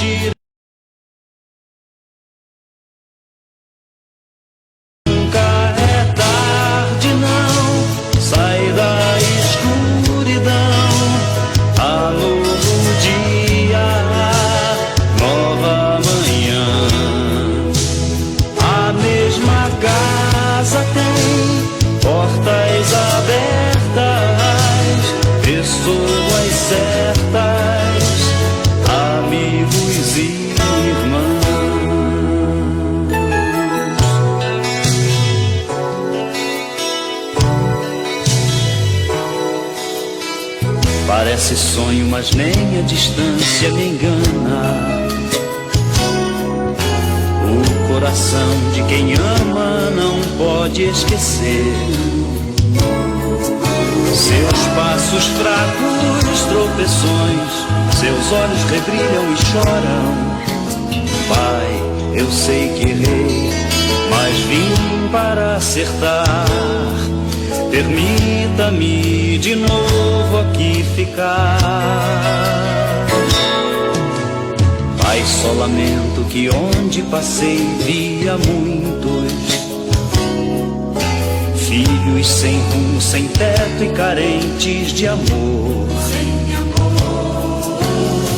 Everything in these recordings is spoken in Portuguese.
fugir. Nunca é tarde, não. Sai da escuridão. Há novo dia, nova manhã. A mesma casa tem portas abertas, pessoas certas, amigos e irmãos. Parece sonho, mas nem a distância me engana. O coração de quem ama não pode esquecer. Seus passos fracos, tropeções, seus olhos rebrilham e choram. Pai, eu sei que errei, mas vim para acertar. Permita-me de novo aqui ficar. Pai, só lamento que onde passei via muitos filhos sem rumo, sem teto e carentes de amor.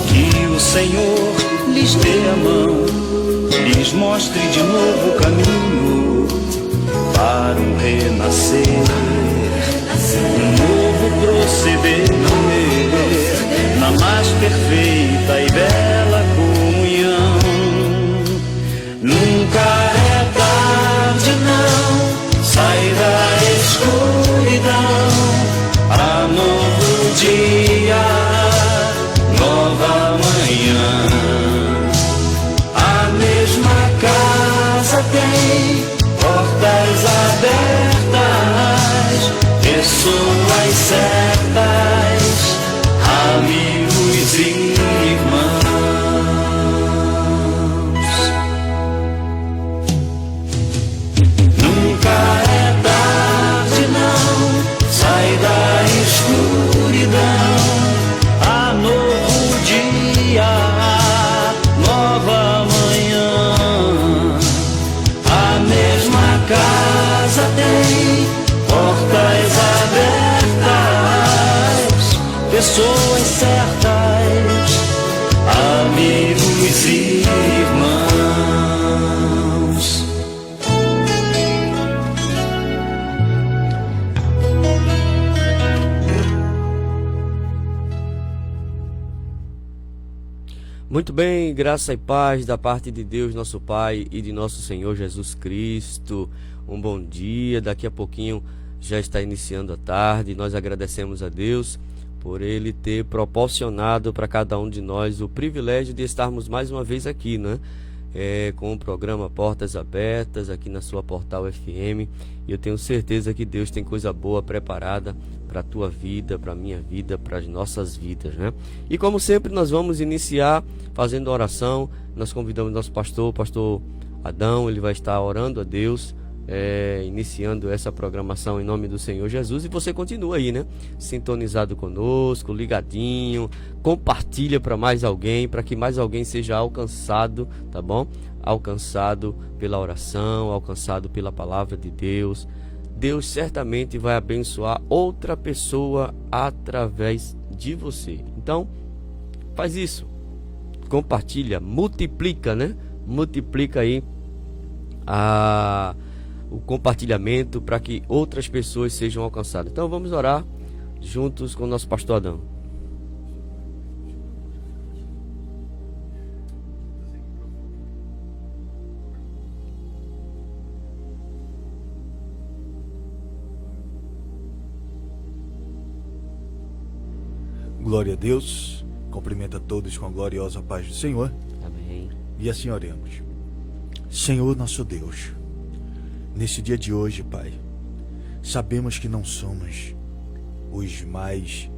Que o Senhor lhes dê a mão, lhes mostre de novo o caminho para um renascer, um novo proceder, na mais perfeita e bela comunhão. Nunca é tarde, não. Sai da escuridão. Há novo dia, nova manhã. A mesma casa tem portas abertas, pessoas certas, amigos e irmãos. Nunca é tarde, não. Sai da escuridão. Há novo dia, nova manhã. A mesma casa tem portas abertas, pessoas certas, amigos e irmãos. Muito bem, graça e paz da parte de Deus, nosso Pai, e de nosso Senhor Jesus Cristo. Um bom dia, daqui a pouquinho já está iniciando a tarde. Nós agradecemos a Deus por Ele ter proporcionado para cada um de nós o privilégio de estarmos mais uma vez aqui, né? Com o programa Portas Abertas, aqui na sua Portal FM. E eu tenho certeza que Deus tem coisa boa preparada para a tua vida, para a minha vida, para as nossas vidas, né? E como sempre, nós vamos iniciar fazendo oração. Nós convidamos nosso pastor, o pastor Adão. Ele vai estar orando a Deus, iniciando essa programação em nome do Senhor Jesus. E você continua aí, né? Sintonizado conosco, ligadinho. Compartilha para mais alguém, para que mais alguém seja alcançado, tá bom? Alcançado pela oração, alcançado pela palavra de Deus. Deus certamente vai abençoar outra pessoa através de você. Então, faz isso. Compartilha, multiplica, né? Multiplica aí o compartilhamento para que outras pessoas sejam alcançadas. Então vamos orar juntos com o nosso pastor Adão. Glória a Deus, cumprimento a todos com a gloriosa paz do Senhor. Amém. E assim oremos. Senhor nosso Deus, nesse dia de hoje, Pai, sabemos que não somos os mais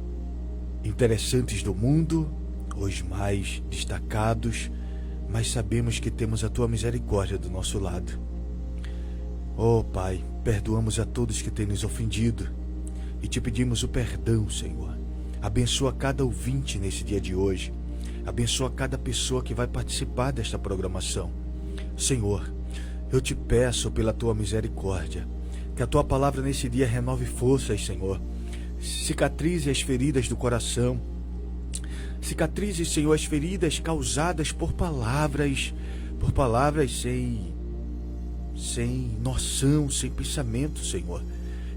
interessantes do mundo, os mais destacados, mas sabemos que temos a Tua misericórdia do nosso lado. Oh Pai, perdoamos a todos que têm nos ofendido e te pedimos o perdão, Senhor. Abençoa cada ouvinte nesse dia de hoje. Abençoa cada pessoa que vai participar desta programação. Senhor, eu te peço pela tua misericórdia, que a tua palavra nesse dia renove forças, Senhor. Cicatrize as feridas do coração. Cicatrize, Senhor, as feridas causadas por palavras sem noção, sem pensamento, Senhor.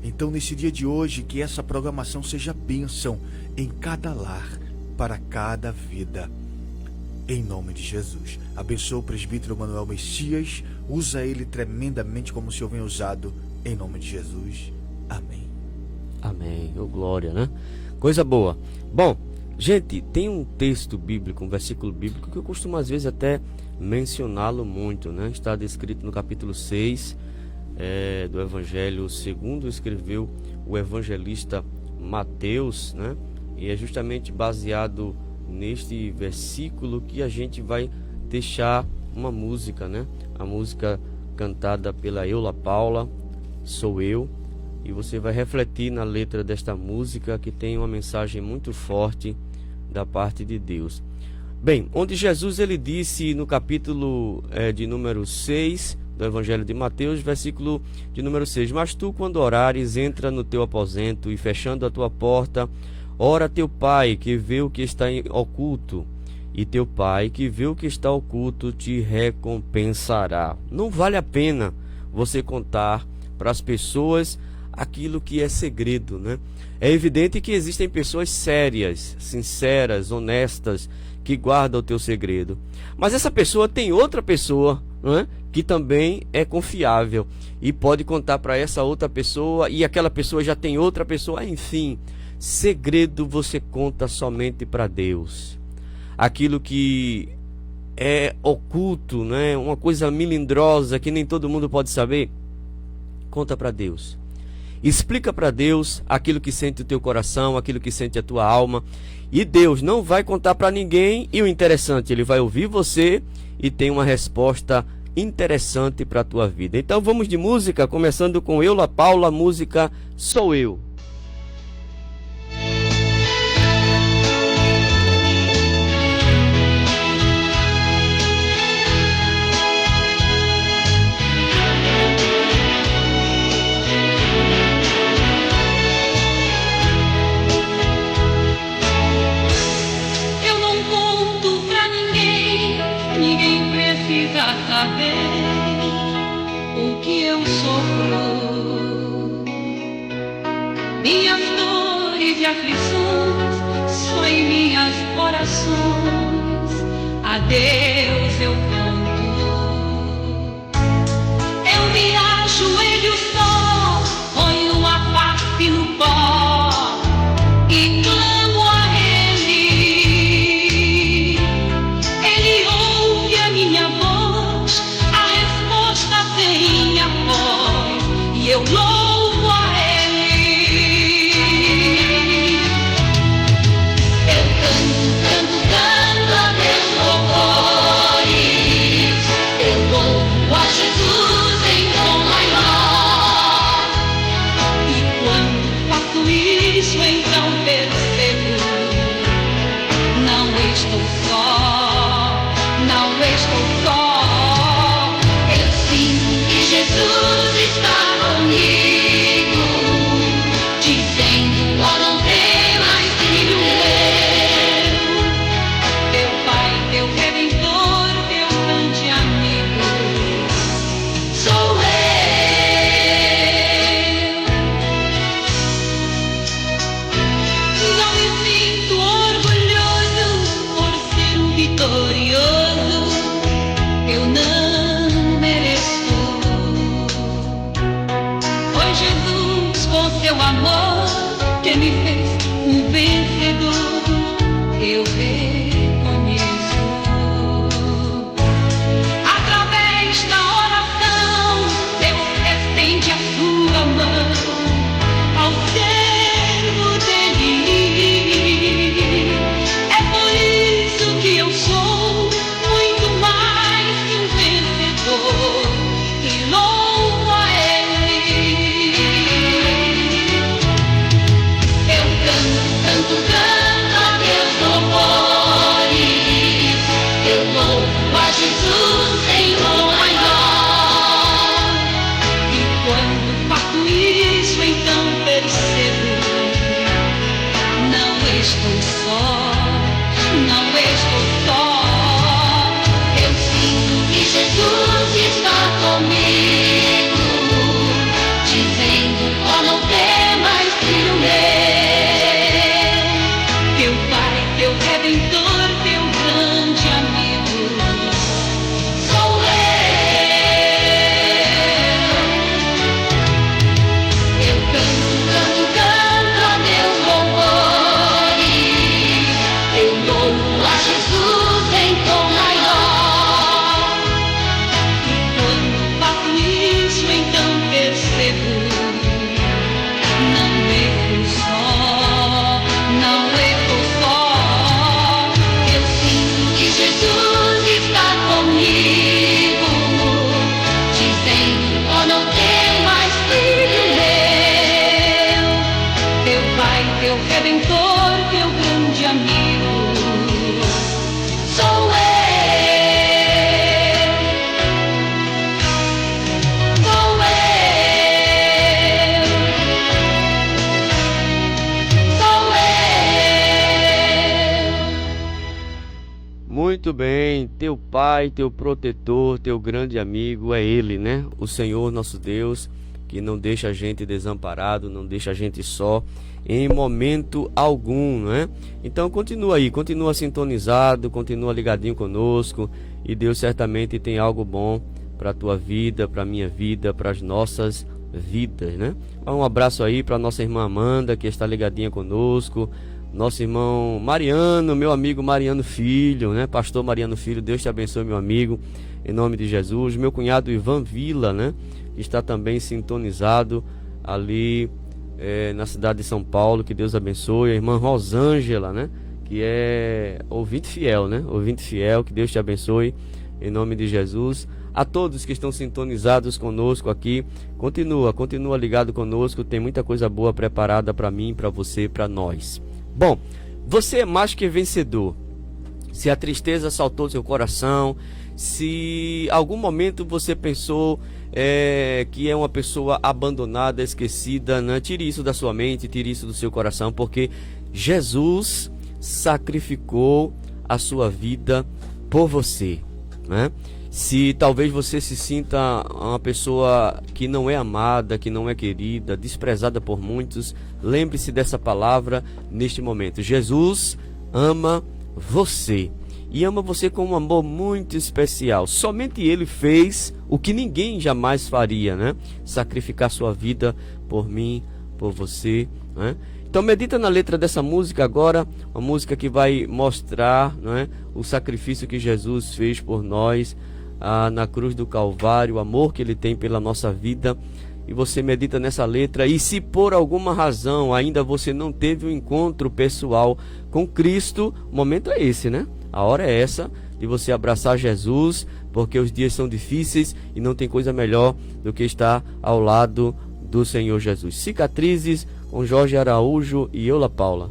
Então, nesse dia de hoje, que essa programação seja bênção em cada lar, para cada vida. Em nome de Jesus. Abençoa o presbítero Manuel Messias. Usa ele tremendamente como o Senhor vem usado. Em nome de Jesus. Amém. Amém. Oh, glória, né? Coisa boa. Bom, gente, tem um texto bíblico, um versículo bíblico que eu costumo às vezes até mencioná-lo muito, né? Está descrito no capítulo 6 do Evangelho segundo escreveu o evangelista Mateus, né? E é justamente baseado neste versículo que a gente vai deixar uma música, né? A música cantada pela Eula Paula, Sou Eu, e você vai refletir na letra desta música que tem uma mensagem muito forte da parte de Deus. Bem, onde Jesus ele disse no capítulo de número 6 do Evangelho de Mateus, versículo de número 6: Mas tu, quando orares, entra no teu aposento e, fechando a tua porta, ora a teu pai que vê o que está oculto, e teu pai que vê o que está oculto te recompensará. Não vale a pena você contar para as pessoas aquilo que é segredo, né? É evidente que existem pessoas sérias, sinceras, honestas, que guardam o teu segredo. Mas essa pessoa tem outra pessoa, né, que também é confiável e pode contar para essa outra pessoa, e aquela pessoa já tem outra pessoa. Enfim, segredo você conta somente para Deus. Aquilo que é oculto, né, uma coisa melindrosa que nem todo mundo pode saber, conta para Deus. Explica para Deus aquilo que sente o teu coração, aquilo que sente a tua alma, e Deus não vai contar para ninguém. E o interessante, ele vai ouvir você e tem uma resposta interessante para a tua vida. Então vamos de música, começando com Eula Paula, música Sou Eu. O que eu sofro, minhas dores e aflições, só em minhas orações a Deus eu conto. Eu me ajoelho só, ponho a face no pó e clamo a Ele. Ele ouve a minha voz, a resposta vem após, e eu louvo a Ele. Eu canto a Deus louvores, eu louvo a Jesus em tom maior. E quando faço isso, então percebo, não estou só, não estou só. Eu sinto que Jesus está comigo, dizendo: ó, não temas, filho meu Pai, teu Redentor, teu grande amigo, sou eu. Não me sinto orgulhoso por ser um vitorioso, eu não mereço. Foi Jesus com seu amor que me fez um vencedor, eu reconheço. Através da oração, Deus estende a sua mão ao servo dele. É por isso que eu sou muito mais que um vencedor e louvo a Ele. Eu canto a Deus louvor. Muito bem, teu pai, teu protetor, teu grande amigo é Ele, né? O Senhor nosso Deus, que não deixa a gente desamparado, não deixa a gente só em momento algum, né? Então continua aí, continua sintonizado, continua ligadinho conosco, e Deus certamente tem algo bom para a tua vida, para a minha vida, para as nossas vidas, né? Um abraço aí para nossa irmã Amanda, que está ligadinha conosco, nosso irmão Mariano, meu amigo Mariano Filho, né? Pastor Mariano Filho, Deus te abençoe, meu amigo, em nome de Jesus. Meu cunhado Ivan Vila, né? Que está também sintonizado ali na cidade de São Paulo, que Deus abençoe. A irmã Rosângela, né? Que é ouvinte fiel, né? Ouvinte fiel, que Deus te abençoe, em nome de Jesus. A todos que estão sintonizados conosco aqui, continua ligado conosco, tem muita coisa boa preparada para mim, para você, para nós. Bom, você é mais que vencedor. Se a tristeza assaltou seu coração, se algum momento você pensou que é uma pessoa abandonada, esquecida, né? Tire isso da sua mente, tire isso do seu coração, porque Jesus sacrificou a sua vida por você, né? Se talvez você se sinta uma pessoa que não é amada, que não é querida, desprezada por muitos, lembre-se dessa palavra neste momento. Jesus ama você, e ama você com um amor muito especial. Somente Ele fez o que ninguém jamais faria, né? Sacrificar sua vida por mim, por você, né? Então medita na letra dessa música agora, uma música que vai mostrar, né, o sacrifício que Jesus fez por nós na cruz do Calvário, o amor que Ele tem pela nossa vida. E você medita nessa letra, e se por alguma razão ainda você não teve um encontro pessoal com Cristo, o momento é esse, né? A hora é essa de você abraçar Jesus, porque os dias são difíceis e não tem coisa melhor do que estar ao lado do Senhor Jesus. Cicatrizes, com Jorge Araújo e Eula Paula.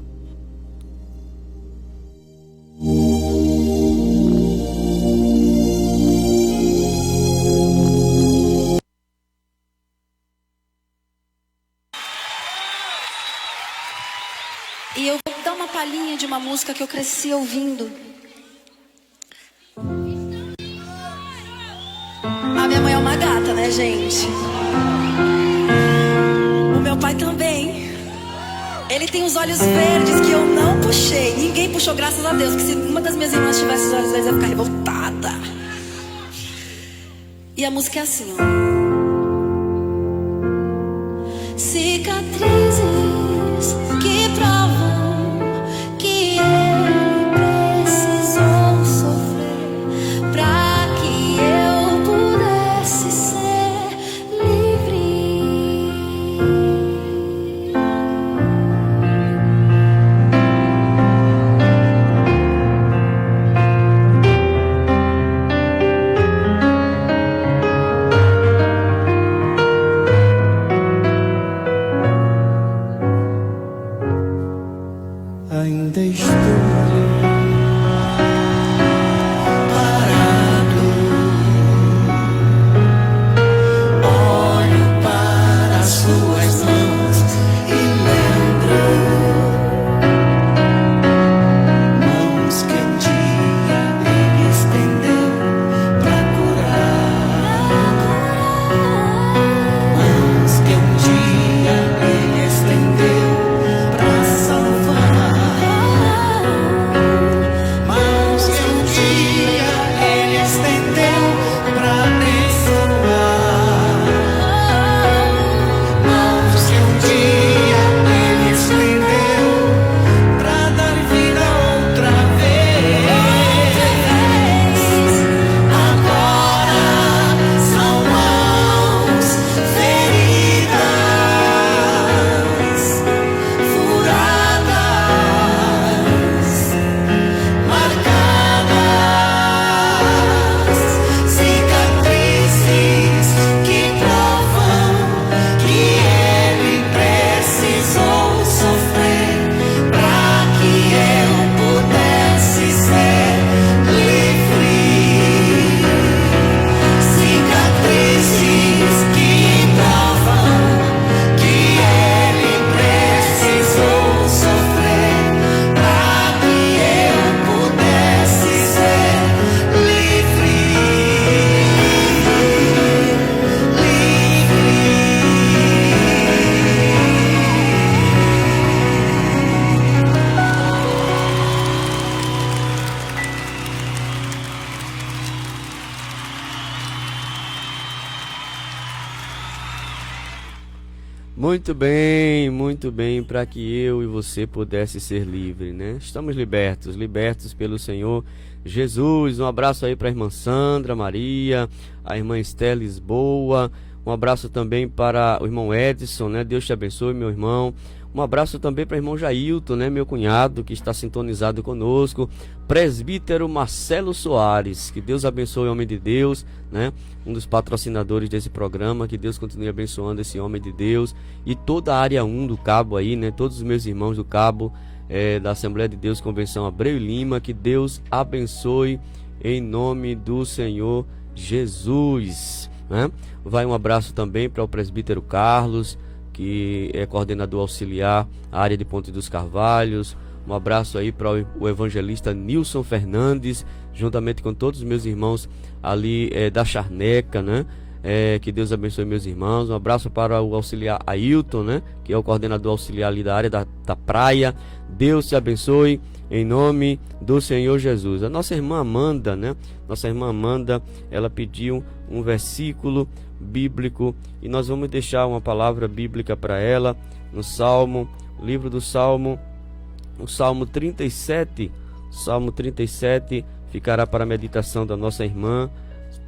E eu vou dar uma palhinha de uma música que eu cresci ouvindo. A minha mãe é uma gata, né, gente? O meu pai também. Ele tem os olhos verdes que eu não puxei. Ninguém puxou, graças a Deus. Que se uma das minhas irmãs tivesse os olhos verdes, eu ia ficar revoltada. E a música é assim, ó. Cicatrizes que provam que ele precisou sofrer pra que eu pudesse ser livre. Muito bem, para que eu e você pudesse ser livre, né? Estamos libertos pelo Senhor Jesus. Um abraço aí para a irmã Sandra Maria, a irmã Esther Lisboa. Um abraço também para o irmão Edson, né? Deus te abençoe, meu irmão. Um abraço também para o irmão Jailton, né? Meu cunhado, que está sintonizado conosco. Presbítero Marcelo Soares, que Deus abençoe o homem de Deus, né? Um dos patrocinadores desse programa, que Deus continue abençoando esse homem de Deus. E toda a área 1 do Cabo aí, né? Todos os meus irmãos do Cabo, da Assembleia de Deus, Convenção Abreu e Lima, que Deus abençoe em nome do Senhor Jesus, né? Vai um abraço também para o presbítero Carlos, que é coordenador auxiliar a área de Ponte dos Carvalhos. Um abraço aí para o evangelista Nilson Fernandes, juntamente com todos os meus irmãos ali da Charneca, né? Que Deus abençoe meus irmãos. Um abraço para o auxiliar Ailton, né? Que é o coordenador auxiliar ali da área da praia. Deus te abençoe em nome do Senhor Jesus. A nossa irmã Amanda, né? Nossa irmã Amanda, ela pediu um versículo bíblico e nós vamos deixar uma palavra bíblica para ela no Salmo, livro do Salmo, o Salmo 37. Salmo 37 ficará para a meditação da nossa irmã.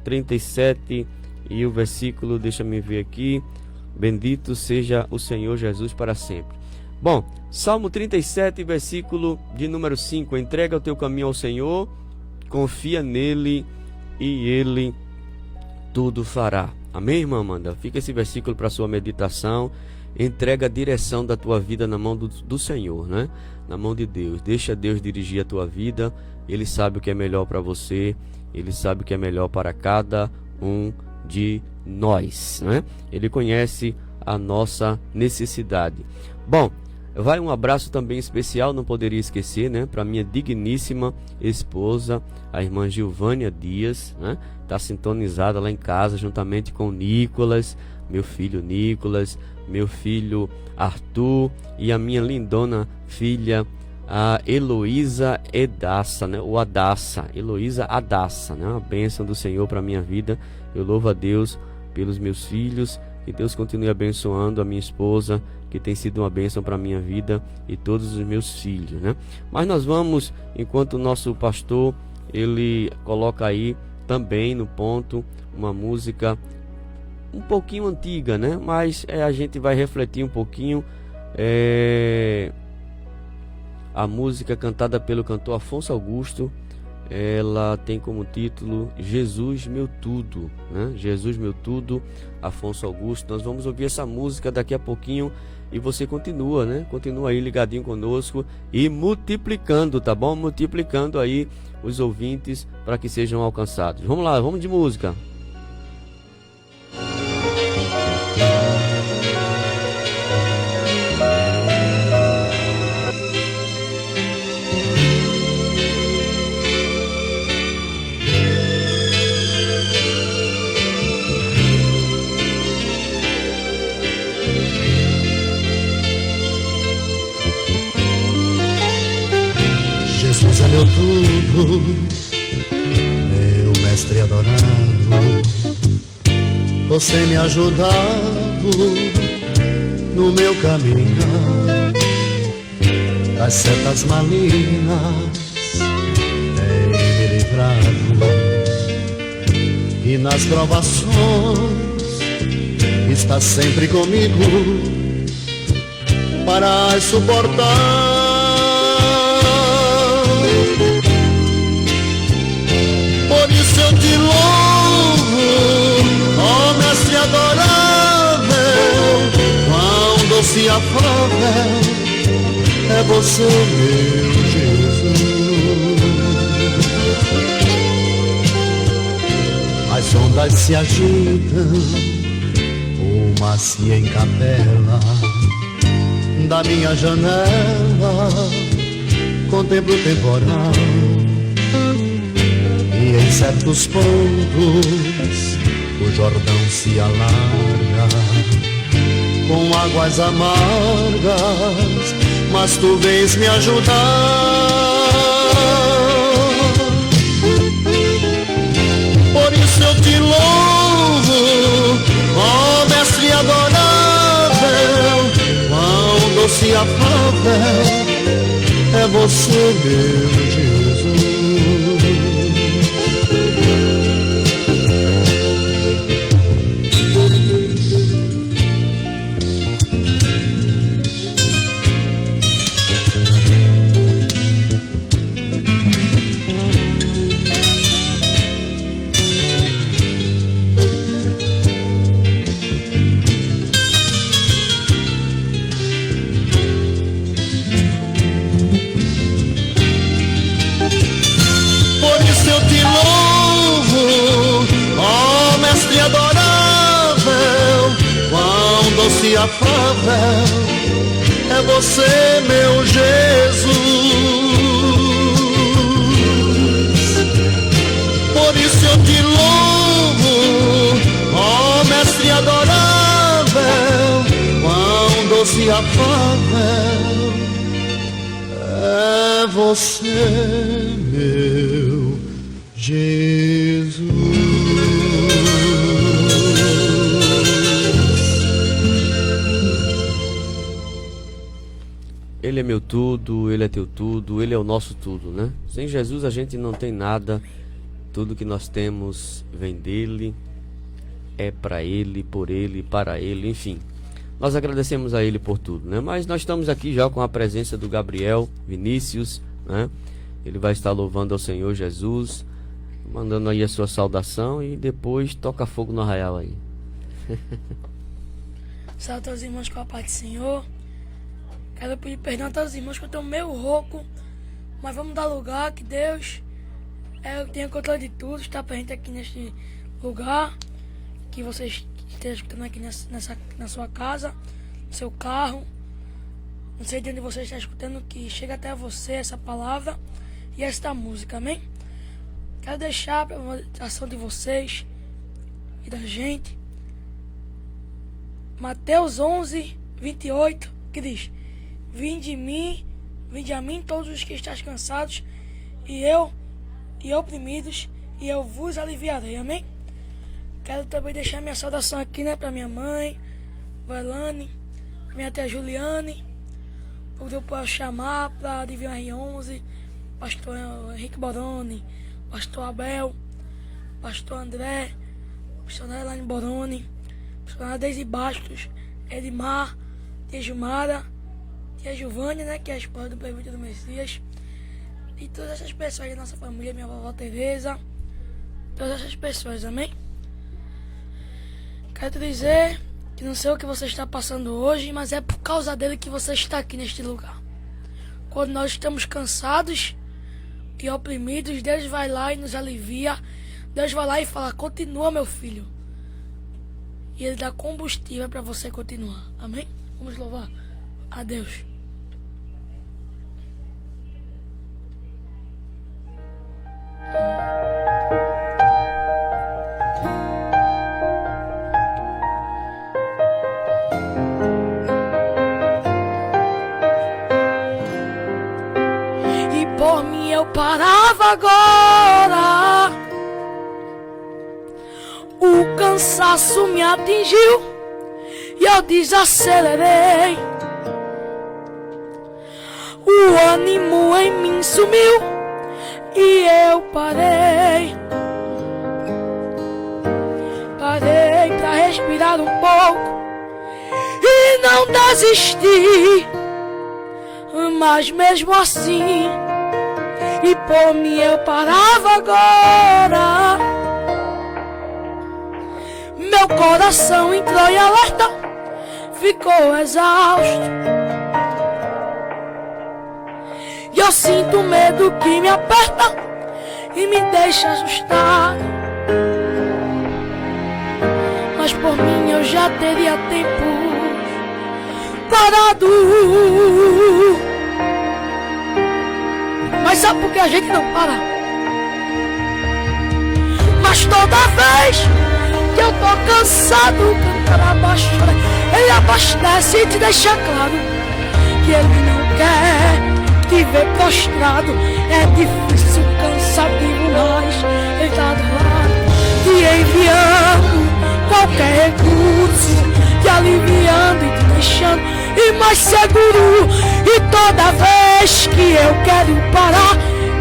37 e o versículo, deixa-me ver aqui. Bendito seja o Senhor Jesus para sempre. Bom, Salmo 37, versículo de número 5. Entrega o teu caminho ao Senhor, confia nele e ele tudo fará. Amém, irmã Amanda? Fica esse versículo para sua meditação. Entrega a direção da tua vida na mão do Senhor, né? Na mão de Deus. Deixa Deus dirigir a tua vida. Ele sabe o que é melhor para você. Ele sabe o que é melhor para cada um de nós, né? Ele conhece a nossa necessidade. Bom, vai um abraço também especial, não poderia esquecer, né? Para minha digníssima esposa, a irmã Gilvânia Dias, né? Está sintonizada lá em casa, juntamente com o Nicolas, meu filho Nicolas, meu filho Arthur e a minha lindona filha, a Heloísa Edassa, né? O Adassa, Heloísa Adassa, né? Uma bênção do Senhor para a minha vida. Eu louvo a Deus pelos meus filhos, que Deus continue abençoando a minha esposa, que tem sido uma bênção para a minha vida e todos os meus filhos, né? Mas nós vamos, enquanto o nosso pastor, ele coloca aí também no ponto uma música um pouquinho antiga, né? Mas a gente vai refletir um pouquinho. A música cantada pelo cantor Afonso Augusto, ela tem como título Jesus Meu Tudo, né? Jesus Meu Tudo, Afonso Augusto. Nós vamos ouvir essa música daqui a pouquinho e você continua, né? Continua aí ligadinho conosco e multiplicando, tá bom? Multiplicando aí os ouvintes para que sejam alcançados. Vamos lá, vamos de música. Jesus é meu tudo, meu mestre adorado. Você me ajudado no meu caminhar, das setas malignas tem me livrado, e nas provações está sempre comigo para suportar. Por isso eu te louvo, ó mestre adorável, quão doce afável é você, meu Jesus. As ondas se agitam, o mar se encapela, da minha janela contemplo o temporal, e em certos pontos o Jordão se alarga com águas amargas, mas tu vens me ajudar. Por isso eu te louvo, ó mestre adorável, doce e afável, é você, meu Jesus. E afável, é você, meu Jesus. Por isso eu te louvo, ó mestre adorável, quão doce e afável é você, meu Jesus. Ele é meu tudo, Ele é teu tudo, Ele é o nosso tudo, né? Sem Jesus a gente não tem nada. Tudo que nós temos vem dEle, é para Ele, por Ele, para Ele, enfim. Nós agradecemos a Ele por tudo, né? Mas nós estamos aqui já com a presença do Gabriel Vinícius, né? Ele vai estar louvando ao Senhor Jesus, mandando aí a sua saudação e depois toca fogo no arraial aí. Salve aos irmãos com a paz do Senhor. Quero pedir perdão a todos os irmãos que eu estou meio rouco, mas vamos dar lugar que Deus tem o controle de tudo, está presente aqui neste lugar, que vocês estejam escutando aqui na sua casa, no seu carro, não sei de onde você está escutando, que chega até você essa palavra e esta música, amém? Quero deixar para a ação de vocês e da gente Mateus 11, 28, que diz: Vinde a mim todos os que estáis cansados e oprimidos, e eu vos aliviarei, amém? Quero também deixar minha saudação aqui, né, para minha mãe, Valane, minha tia Juliane, para o grupo chamar, para Divina R11, pastor Henrique Boroni, pastor Abel, pastor André, pastor Elaine Boroni, pastor Deise Bastos, Edmar, tia Gilmara, tia Giovânia, né, que é a esposa do prefeito do Messias, e todas essas pessoas da nossa família, minha vovó Teresa, todas essas pessoas, amém? Quero te dizer que não sei o que você está passando hoje, mas é por causa dele que você está aqui neste lugar. Quando nós estamos cansados e oprimidos, Deus vai lá e nos alivia. Deus vai lá e fala: continua, meu filho. E Ele dá combustível para você continuar, amém? Vamos louvar a Deus. E por mim eu parava agora, o cansaço me atingiu e eu desacelerei. O ânimo em mim sumiu e eu parei. Parei pra respirar um pouco e não desisti. Mas mesmo assim, e por mim eu parava agora, meu coração entrou em alerta, ficou exausto. E eu sinto medo que me aperta e me deixa assustado. Mas por mim eu já teria tempo parado. Mas sabe por que a gente não para? Mas toda vez que eu tô cansado, cantar abaixo, Ele abastece e te deixa claro que Ele não quer te ver prostrado. É difícil, cansativo, mas Ele tá do lado, te enviando qualquer recurso, te aliviando e te deixando e mais seguro. E toda vez que eu quero parar,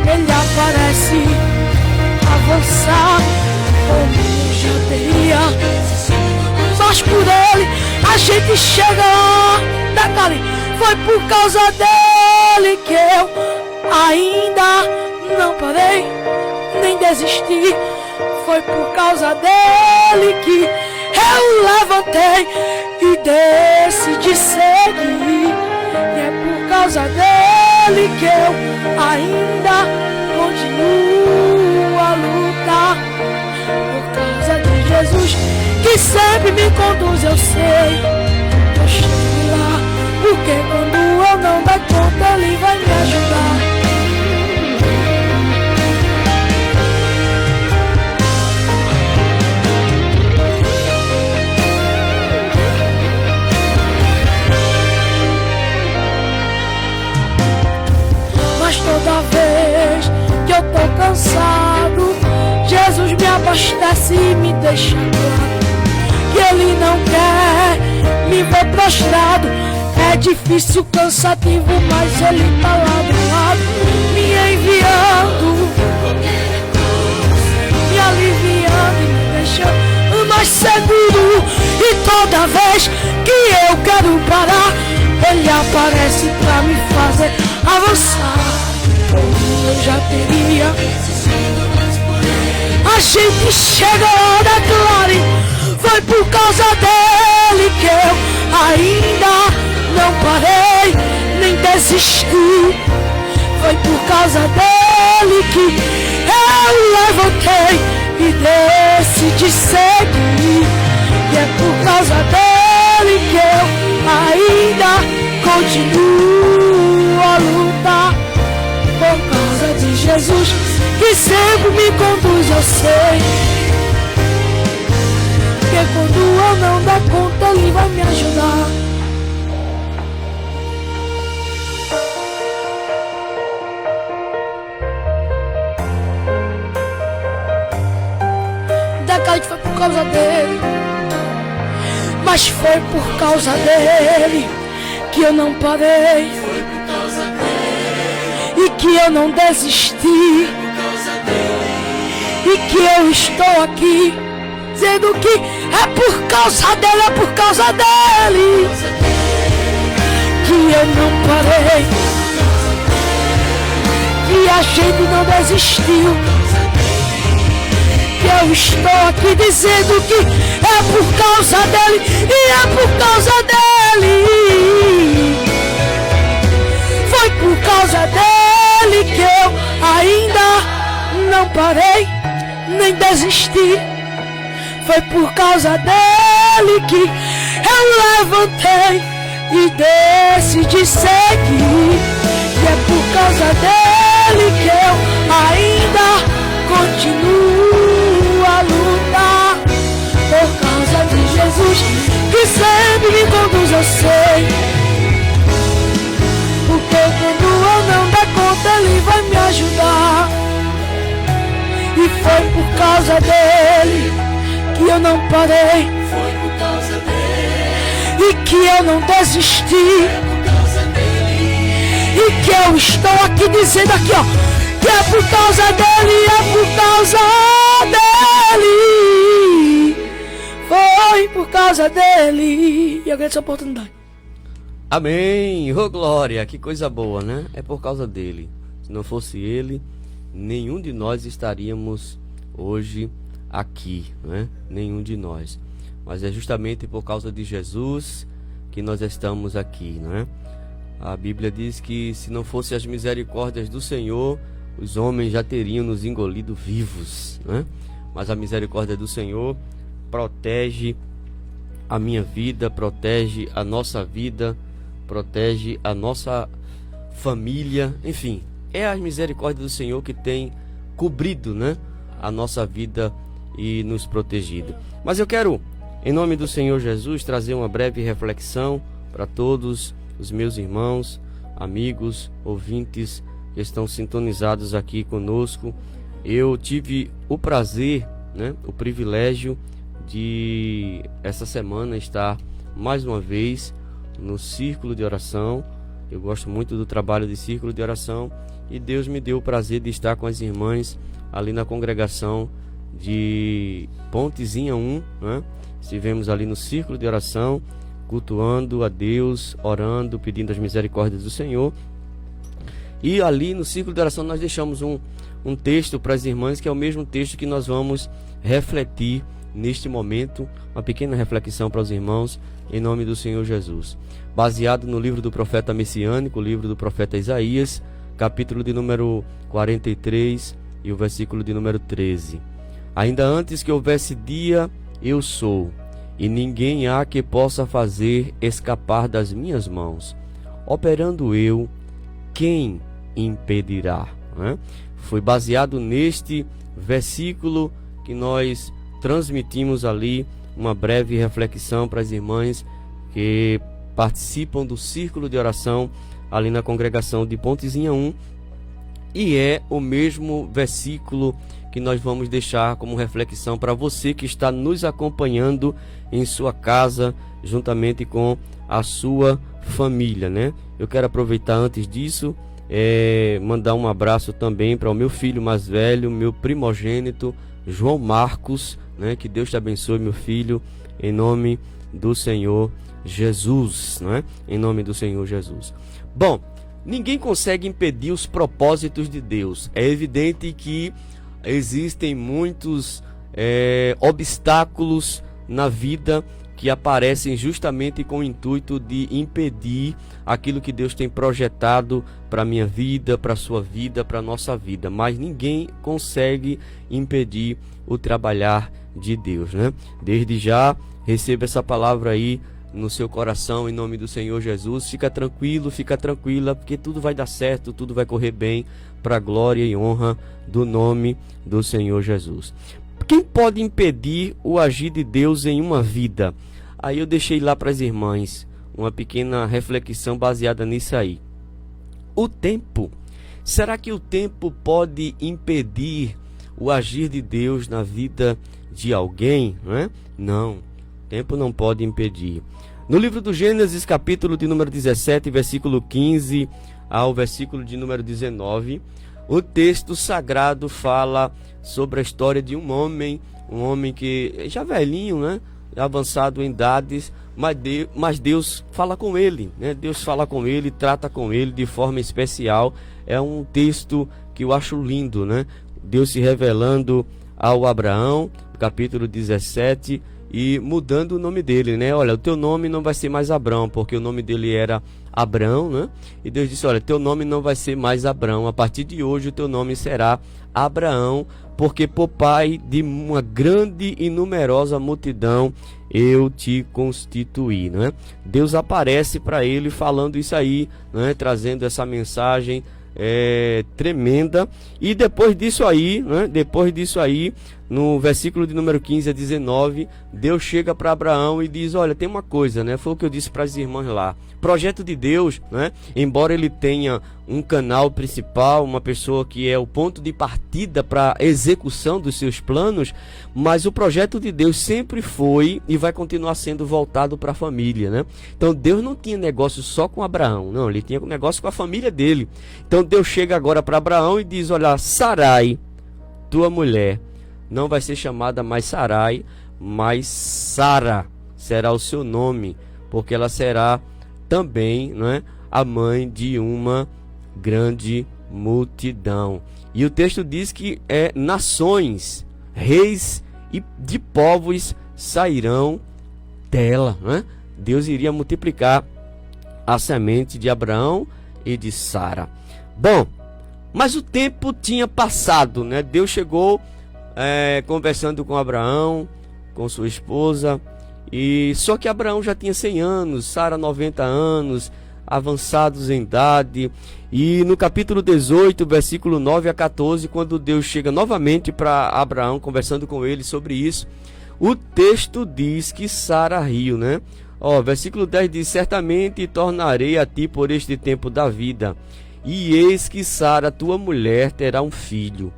ele aparece, avançar, como eu já teria. Mas por ele a gente chega lá. Detalhe, foi por causa dele que eu ainda não parei, nem desisti. Foi por causa dele que eu levantei e decidi seguir. E é por causa dele que eu ainda continuo a lutar. Por causa de Jesus que sempre me conduz, eu sei. Eu chego lá, porque quando eu não der conta, ele vai me ajudar. Toda vez que eu tô cansado, Jesus me abastece e me deixa claro que ele não quer me ver prostrado. É difícil, cansativo, mas ele tá lá do lado, me enviando, me aliviando e me deixando mais seguro. E toda vez que eu quero parar, ele aparece pra me fazer avançar. Eu já teria. A gente chega lá da Clare, foi por causa dele que eu ainda não parei, nem desisti. Foi por causa dele que eu levantei e decidi seguir. E é por causa dele que eu ainda continuo a lutar. Por causa de Jesus que sempre me conduz, eu sei. Que quando eu não der conta, ele vai me ajudar. Decade foi por causa dele, mas foi por causa dele que eu não parei, e que eu não desisti, e que eu estou aqui dizendo que é por causa dele, é por causa dele que eu não parei, que a gente não desistiu, que eu estou aqui dizendo que é por causa dele, e é por causa dele. Foi por causa dele que eu ainda não parei, nem desisti. Foi por causa dele que eu levantei e decidi seguir. E é por causa dele que eu ainda continuo a lutar. Por causa de Jesus que sempre me conduz, eu sei. Porque quando eu não der conta, ele vai me ajudar. E foi por causa dele que eu não parei, foi por causa dele, e que eu não desisti, por causa dele, e que eu estou aqui dizendo aqui, ó, que é por causa dele, é por causa dele, foi por causa dele. E eu agradeço a oportunidade. Amém, ô glória, que coisa boa, né? É por causa dele. Se não fosse ele, nenhum de nós estaríamos hoje aqui, né? Nenhum de nós. Mas é justamente por causa de Jesus que nós estamos aqui, né? A Bíblia diz que se não fossem as misericórdias do Senhor, os homens já teriam nos engolido vivos, né? Mas a misericórdia do Senhor protege a minha vida, protege a nossa vida, protege a nossa família, enfim, é a misericórdia do Senhor que tem cobrido, né, a nossa vida e nos protegido. Mas eu quero, em nome do Senhor Jesus, trazer uma breve reflexão para todos os meus irmãos, amigos, ouvintes que estão sintonizados aqui conosco. Eu tive o prazer, né, o privilégio de essa semana estar mais uma vez no círculo de oração. Eu gosto muito do trabalho de círculo de oração e Deus me deu o prazer de estar com as irmãs ali na congregação de Pontezinha 1, né? Estivemos ali no círculo de oração, cultuando a Deus, orando, pedindo as misericórdias do Senhor. E ali no círculo de oração nós deixamos um texto para as irmãs, que é o mesmo texto que nós vamos refletir neste momento, uma pequena reflexão para os irmãos, em nome do Senhor Jesus. Baseado no livro do profeta messiânico, o livro do profeta Isaías, capítulo de número 43 e o versículo de número 13. Ainda antes que houvesse dia, eu sou, e ninguém há que possa fazer escapar das minhas mãos. Operando eu, quem impedirá? Foi baseado neste versículo que nós transmitimos ali, uma breve reflexão para as irmãs que participam do círculo de oração ali na congregação de Pontezinha 1, e é o mesmo versículo que nós vamos deixar como reflexão para você que está nos acompanhando em sua casa, juntamente com a sua família, né? Eu quero aproveitar antes disso, mandar um abraço também para o meu filho mais velho, meu primogênito, João Marcos, né? Que Deus te abençoe, meu filho, em nome do Senhor Jesus, né? Em nome do Senhor Jesus. Bom, ninguém consegue impedir os propósitos de Deus. É evidente que existem muitos obstáculos na vida que aparecem justamente com o intuito de impedir aquilo que Deus tem projetado para a minha vida, para a sua vida, para a nossa vida. Mas ninguém consegue impedir o trabalhar de Deus, né? Desde já, receba essa palavra aí no seu coração, em nome do Senhor Jesus. Fica tranquilo, fica tranquila, porque tudo vai dar certo, tudo vai correr bem, para a glória e honra do nome do Senhor Jesus. Quem pode impedir o agir de Deus em uma vida? Aí eu deixei lá para as irmãs uma pequena reflexão baseada nisso aí. O tempo. Será que o tempo pode impedir o agir de Deus na vida de alguém? Não, o tempo não pode impedir. No livro do Gênesis, capítulo de número 17, versículo 15 ao versículo de número 19, o texto sagrado fala sobre a história de um homem que já velhinho, né? Avançado em idades, mas Deus fala com ele, né? Deus fala com ele, trata com ele de forma especial. É um texto que eu acho lindo, né? Deus se revelando ao Abraão, capítulo 17, e mudando o nome dele, né? Olha, o teu nome não vai ser mais Abrão, porque o nome dele era Abrão, né? E Deus disse, olha, teu nome não vai ser mais Abrão, a partir de hoje o teu nome será Abraão, porque por pai de uma grande e numerosa multidão eu te constituí, né? Deus aparece para ele falando isso aí, né? Trazendo essa mensagem tremenda. E depois disso aí, né? No versículo de número 15 a 19, Deus chega para Abraão e diz, olha, tem uma coisa, né? Foi o que eu disse para as irmãs lá. Projeto de Deus, né? Embora ele tenha um canal principal, uma pessoa que é o ponto de partida para a execução dos seus planos, mas o projeto de Deus sempre foi e vai continuar sendo voltado para a família, né? Então Deus não tinha negócio só com Abraão, não, ele tinha um negócio com a família dele. Então Deus chega agora para Abraão e diz, olha, Sarai, tua mulher, não vai ser chamada mais Sarai, mas Sara será o seu nome, porque ela será também, né, a mãe de uma grande multidão. E o texto diz que nações, reis e de povos sairão dela, né? Deus iria multiplicar a semente de Abraão e de Sara. Bom, mas o tempo tinha passado, né? Deus chegou conversando com Abraão, com sua esposa, e só que Abraão já tinha 100 anos, Sara 90 anos, avançados em idade. E no capítulo 18, versículo 9 a 14, quando Deus chega novamente para Abraão, conversando com ele sobre isso, o texto diz que Sara riu, né? Versículo 10 diz, certamente tornarei a ti por este tempo da vida, e eis que Sara, tua mulher, terá um filho.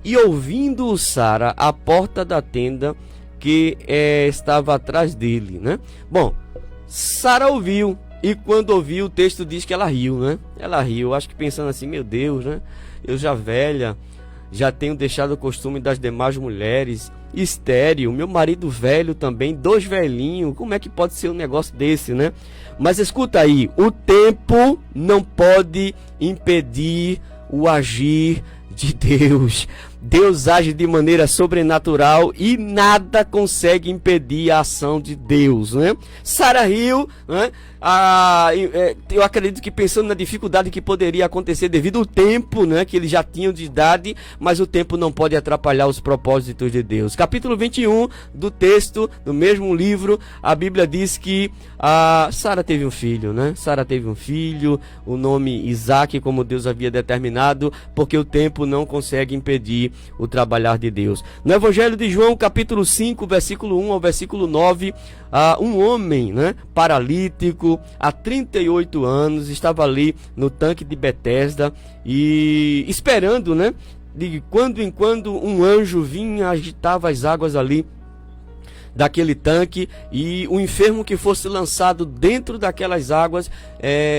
E ouvindo Sara à porta da tenda que estava atrás dele, né? Bom, Sara ouviu, E quando ouviu, o texto diz que ela riu, né? Ela riu, acho que pensando assim, meu Deus, né? Eu já velha, já tenho deixado o costume das demais mulheres, estéril, meu marido velho também, 2 velhinhos, como é que pode ser um negócio desse, né? Mas escuta aí, o tempo não pode impedir o agir de Deus. Deus age de maneira sobrenatural e nada consegue impedir a ação de Deus, né? Sara riu, né? Eu acredito que pensando na dificuldade que poderia acontecer devido ao tempo, né, que eles já tinham de idade, mas o tempo não pode atrapalhar os propósitos de Deus. Capítulo 21 do texto, do mesmo livro, a Bíblia diz que Sara teve um filho, né? Sara teve um filho, o nome Isaac, como Deus havia determinado, porque o tempo não consegue impedir o trabalhar de Deus. No Evangelho de João, capítulo 5, versículo 1 ao versículo 9, um homem, né, paralítico, há 38 anos, estava ali no tanque de Betesda e esperando, né, de quando em quando um anjo vinha, agitava as águas ali daquele tanque, e o enfermo que fosse lançado dentro daquelas águas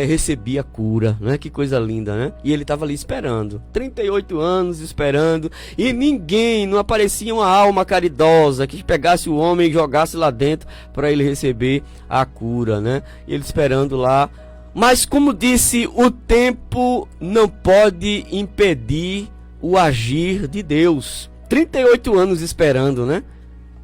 recebia cura, né? Que coisa linda, né? E ele estava ali esperando, 38 anos esperando, e ninguém, não aparecia uma alma caridosa que pegasse o homem e jogasse lá dentro para ele receber a cura, né? E ele esperando lá. Mas como disse, o tempo não pode impedir o agir de Deus. 38 anos esperando, né?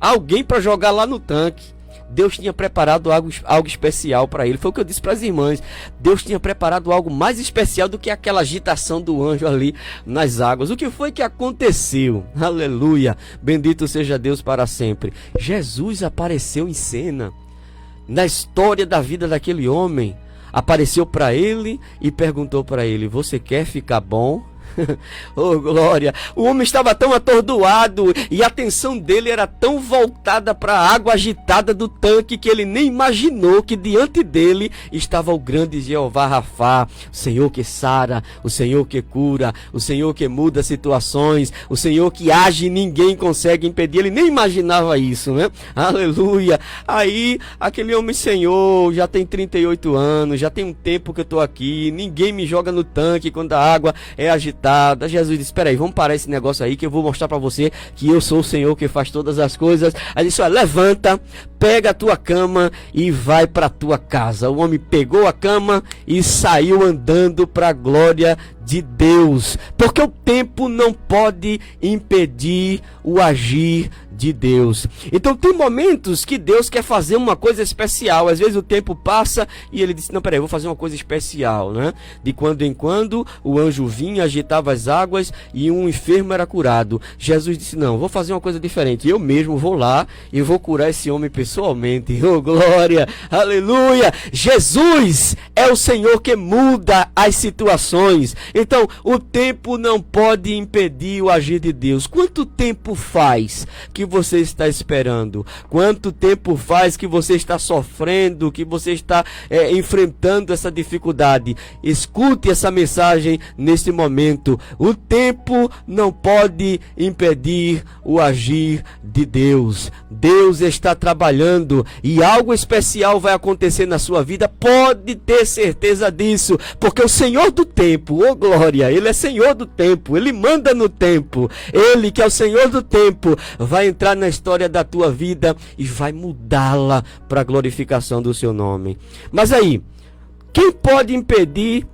Alguém para jogar lá no tanque. Deus tinha preparado algo especial para ele. Foi o que eu disse para as irmãs. Deus tinha preparado algo mais especial do que aquela agitação do anjo ali nas águas. O que foi que aconteceu? Aleluia! Bendito seja Deus para sempre. Jesus apareceu em cena na história da vida daquele homem. Apareceu para ele e perguntou para ele: você quer ficar bom? Oh, glória! O homem estava tão atordoado e a atenção dele era tão voltada para a água agitada do tanque que ele nem imaginou que diante dele estava o grande Jeová Rafá, o Senhor que sara, o Senhor que cura, o Senhor que muda situações, o Senhor que age e ninguém consegue impedir. Ele nem imaginava isso, né? Aleluia! Aí aquele homem: Senhor, já tem 38 anos, já tem um tempo que eu estou aqui, ninguém me joga no tanque quando a água é agitada. Jesus disse: espera aí, vamos parar esse negócio aí que eu vou mostrar para você que eu sou o Senhor que faz todas as coisas. Aí disse: olha, levanta, pega a tua cama e vai para a tua casa. O homem pegou a cama e saiu andando para a glória de Deus, porque o tempo não pode impedir o agir de Deus. Então tem momentos que Deus quer fazer uma coisa especial. Às vezes o tempo passa e ele disse: não, peraí, eu vou fazer uma coisa especial, né? De quando em quando o anjo vinha, agitava as águas e um enfermo era curado. Jesus disse: não, vou fazer uma coisa diferente, eu mesmo vou lá e vou curar esse homem pessoalmente. Oh, glória, aleluia! Jesus é o Senhor que muda as situações. Então o tempo não pode impedir o agir de Deus. Quanto tempo faz que você está esperando? Quanto tempo faz que você está sofrendo, que você está enfrentando essa dificuldade? Escute essa mensagem neste momento. O tempo não pode impedir o agir de Deus. Deus está trabalhando e algo especial vai acontecer na sua vida. Pode ter certeza disso, porque o Senhor do tempo, oh glória, Ele é Senhor do tempo, Ele manda no tempo. Ele que é o Senhor do tempo vai entrar na história da tua vida e vai mudá-la para a glorificação do seu nome. Mas aí, quem pode impedir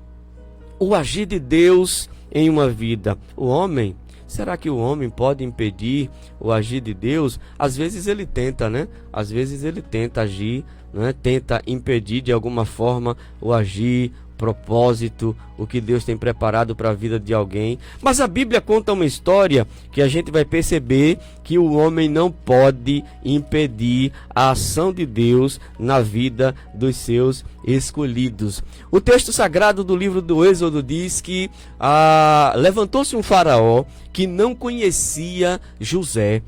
o agir de Deus em uma vida? O homem? Será que o homem pode impedir o agir de Deus? Às vezes ele tenta, né? Às vezes ele tenta agir, né? Tenta impedir de alguma forma o agir, propósito, o que Deus tem preparado para a vida de alguém. Mas a Bíblia conta uma história que a gente vai perceber que o homem não pode impedir a ação de Deus na vida dos seus escolhidos. O texto sagrado do livro do Êxodo diz que levantou-se um faraó que não conhecia José,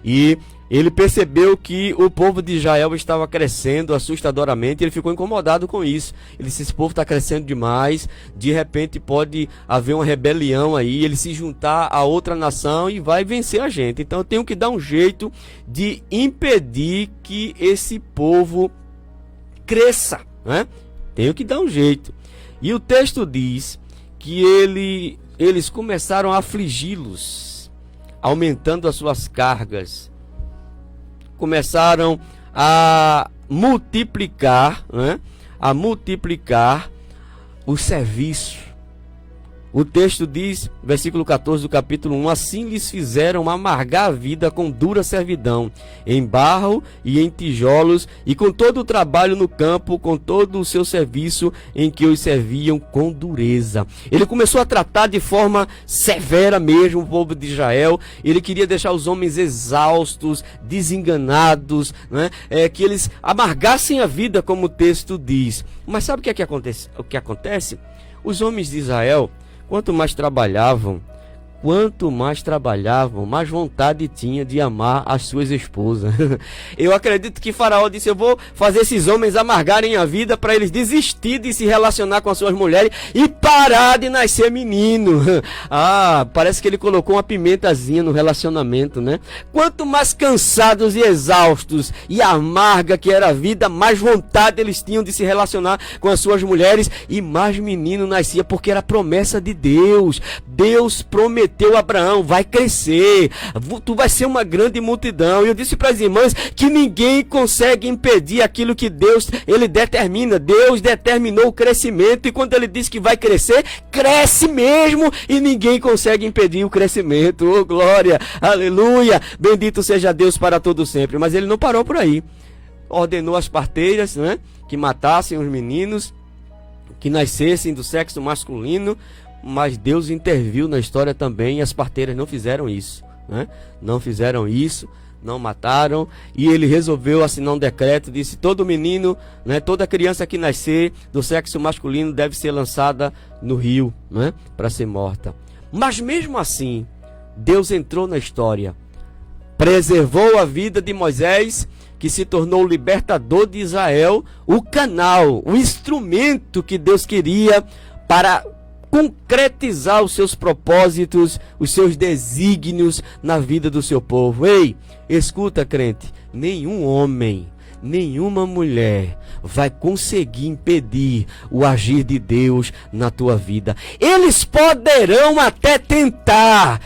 e ele percebeu que o povo de Israel estava crescendo assustadoramente e ele ficou incomodado com isso. Ele disse: esse povo está crescendo demais, de repente pode haver uma rebelião aí, ele se juntar a outra nação e vai vencer a gente. Então eu tenho que dar um jeito de impedir que esse povo cresça, né? Tenho que dar um jeito. E o texto diz que eles começaram a afligi-los, aumentando as suas cargas. Começaram a multiplicar, né? A multiplicar o serviço. O texto diz, versículo 14 do capítulo 1, assim lhes fizeram amargar a vida com dura servidão, em barro e em tijolos, e com todo o trabalho no campo, com todo o seu serviço em que os serviam com dureza. Ele começou a tratar de forma severa mesmo o povo de Israel. Ele queria deixar os homens exaustos, desenganados, né? Que eles amargassem a vida, como o texto diz. Mas sabe o que acontece? Os homens de Israel, quanto mais trabalhavam, mais vontade tinha de amar as suas esposas. Eu acredito que Faraó disse: eu vou fazer esses homens amargarem a vida para eles desistir de se relacionar com as suas mulheres e parar de nascer menino. Parece que ele colocou uma pimentazinha no relacionamento, né? Quanto mais cansados e exaustos e amarga que era a vida, mais vontade eles tinham de se relacionar com as suas mulheres e mais menino nascia, porque era promessa de Deus. Deus prometeu a Abraão: vai crescer, tu vai ser uma grande multidão. E eu disse para as irmãs que ninguém consegue impedir aquilo que Deus, ele determina. Deus determinou o crescimento, e quando ele diz que vai crescer, cresce mesmo, e ninguém consegue impedir o crescimento. Oh, glória, aleluia, bendito seja Deus para todo sempre. Mas ele não parou por aí. Ordenou às parteiras, né, que matassem os meninos que nascessem do sexo masculino. Mas Deus interviu na história também, e as parteiras não fizeram isso, né? Não fizeram isso, não mataram, e ele resolveu assinar um decreto, disse: todo menino, né, toda criança que nascer do sexo masculino deve ser lançada no rio, né, para ser morta. Mas mesmo assim, Deus entrou na história, preservou a vida de Moisés, que se tornou o libertador de Israel, o canal, o instrumento que Deus queria para concretizar os seus propósitos, os seus desígnios na vida do seu povo. Ei, escuta, crente, nenhum homem, nenhuma mulher vai conseguir impedir o agir de Deus na tua vida. Eles poderão até tentar,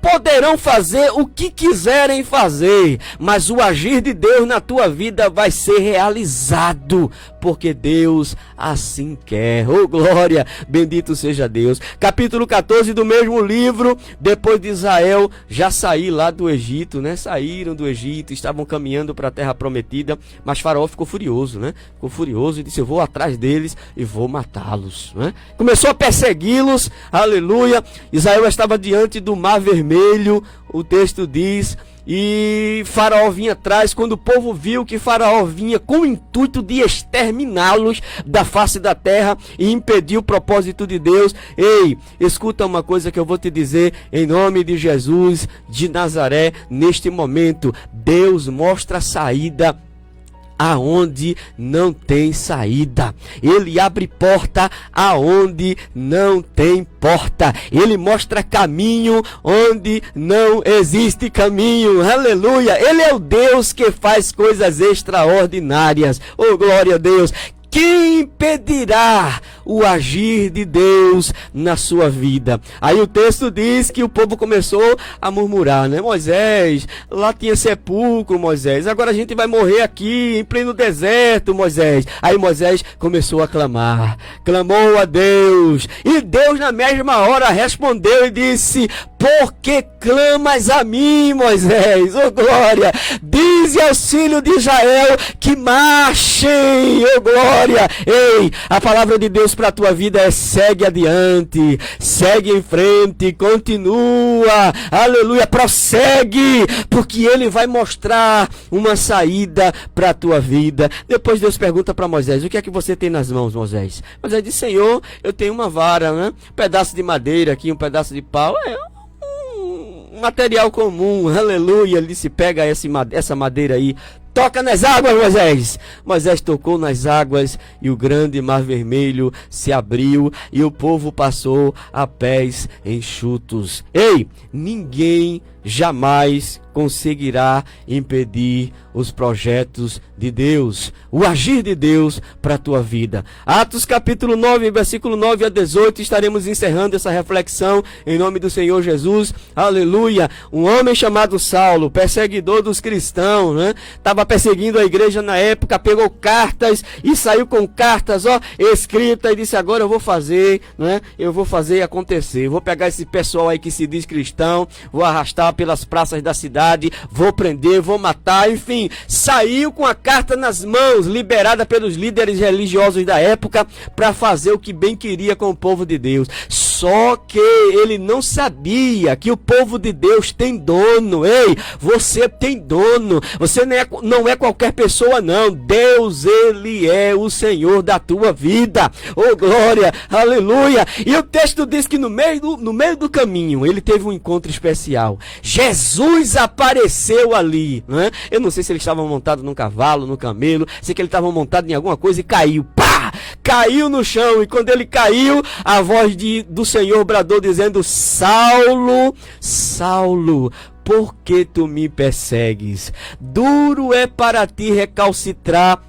poderão fazer o que quiserem fazer, mas o agir de Deus na tua vida vai ser realizado, porque Deus assim quer. Oh, glória, bendito seja Deus. Capítulo 14 do mesmo livro. Depois de Israel já sair lá do Egito, né? Saíram do Egito, estavam caminhando para a terra prometida, mas Faraó ficou furioso, né? Ficou furioso e disse: eu vou atrás deles e vou matá-los, né? Começou a persegui-los, aleluia. Israel estava diante do Mar Vermelho, o texto diz, e Faraó vinha atrás. Quando o povo viu que Faraó vinha com o intuito de exterminá-los da face da terra e impedir o propósito de Deus, ei, escuta uma coisa que eu vou te dizer em nome de Jesus de Nazaré. Neste momento, Deus mostra a saída aonde não tem saída. Ele abre porta aonde não tem porta. Ele mostra caminho onde não existe caminho. Aleluia! Ele é o Deus que faz coisas extraordinárias. Oh, glória a Deus! Quem impedirá o agir de Deus na sua vida? Aí o texto diz que o povo começou a murmurar, né? Moisés, lá tinha sepulcro, Moisés. Agora a gente vai morrer aqui em pleno deserto, Moisés. Aí Moisés começou a clamar, clamou a Deus. E Deus na mesma hora respondeu e disse: por que clamas a mim, Moisés? Oh, glória! Dize aos filhos de Israel que marchem, oh, glória! Ei, a palavra de Deus para a tua vida é: segue adiante, segue em frente, continua, aleluia, prossegue, porque ele vai mostrar uma saída para a tua vida. Depois Deus pergunta para Moisés: o que é que você tem nas mãos, Moisés? Moisés diz: Senhor, eu tenho uma vara, né? Um pedaço de madeira aqui, um pedaço de pau, um material comum, aleluia. Ele disse: pega essa madeira aí, toca nas águas, Moisés. Moisés tocou nas águas e o grande Mar Vermelho se abriu e o povo passou a pés enxutos. Ei, ninguém jamais conseguirá impedir os projetos de Deus, o agir de Deus para a tua vida. Atos capítulo 9, versículo 9 a 18, estaremos encerrando essa reflexão em nome do Senhor Jesus. Aleluia! Um homem chamado Saulo, perseguidor dos cristãos, né? Estava perseguindo a igreja na época, pegou cartas e saiu com cartas, escritas, e disse: agora eu vou fazer, né? Eu vou fazer acontecer. Vou pegar esse pessoal aí que se diz cristão, vou arrastar pelas praças da cidade, vou prender, vou matar, enfim, saiu com a carta nas mãos, liberada pelos líderes religiosos da época, para fazer o que bem queria com o povo de Deus. Só que ele não sabia que o povo de Deus tem dono. Ei, você tem dono. Você não é qualquer pessoa, não. Deus, Ele é o Senhor da tua vida. Oh, glória, aleluia. E o texto diz que no meio do caminho, ele teve um encontro especial. Jesus apareceu ali, né? Eu não sei se ele estava montado num cavalo, no camelo, sei que ele estava montado em alguma coisa e caiu. Pá! Caiu no chão, e quando ele caiu, a voz do Senhor bradou dizendo: Saulo, Saulo, por que tu me persegues? Duro é para ti recalcitrar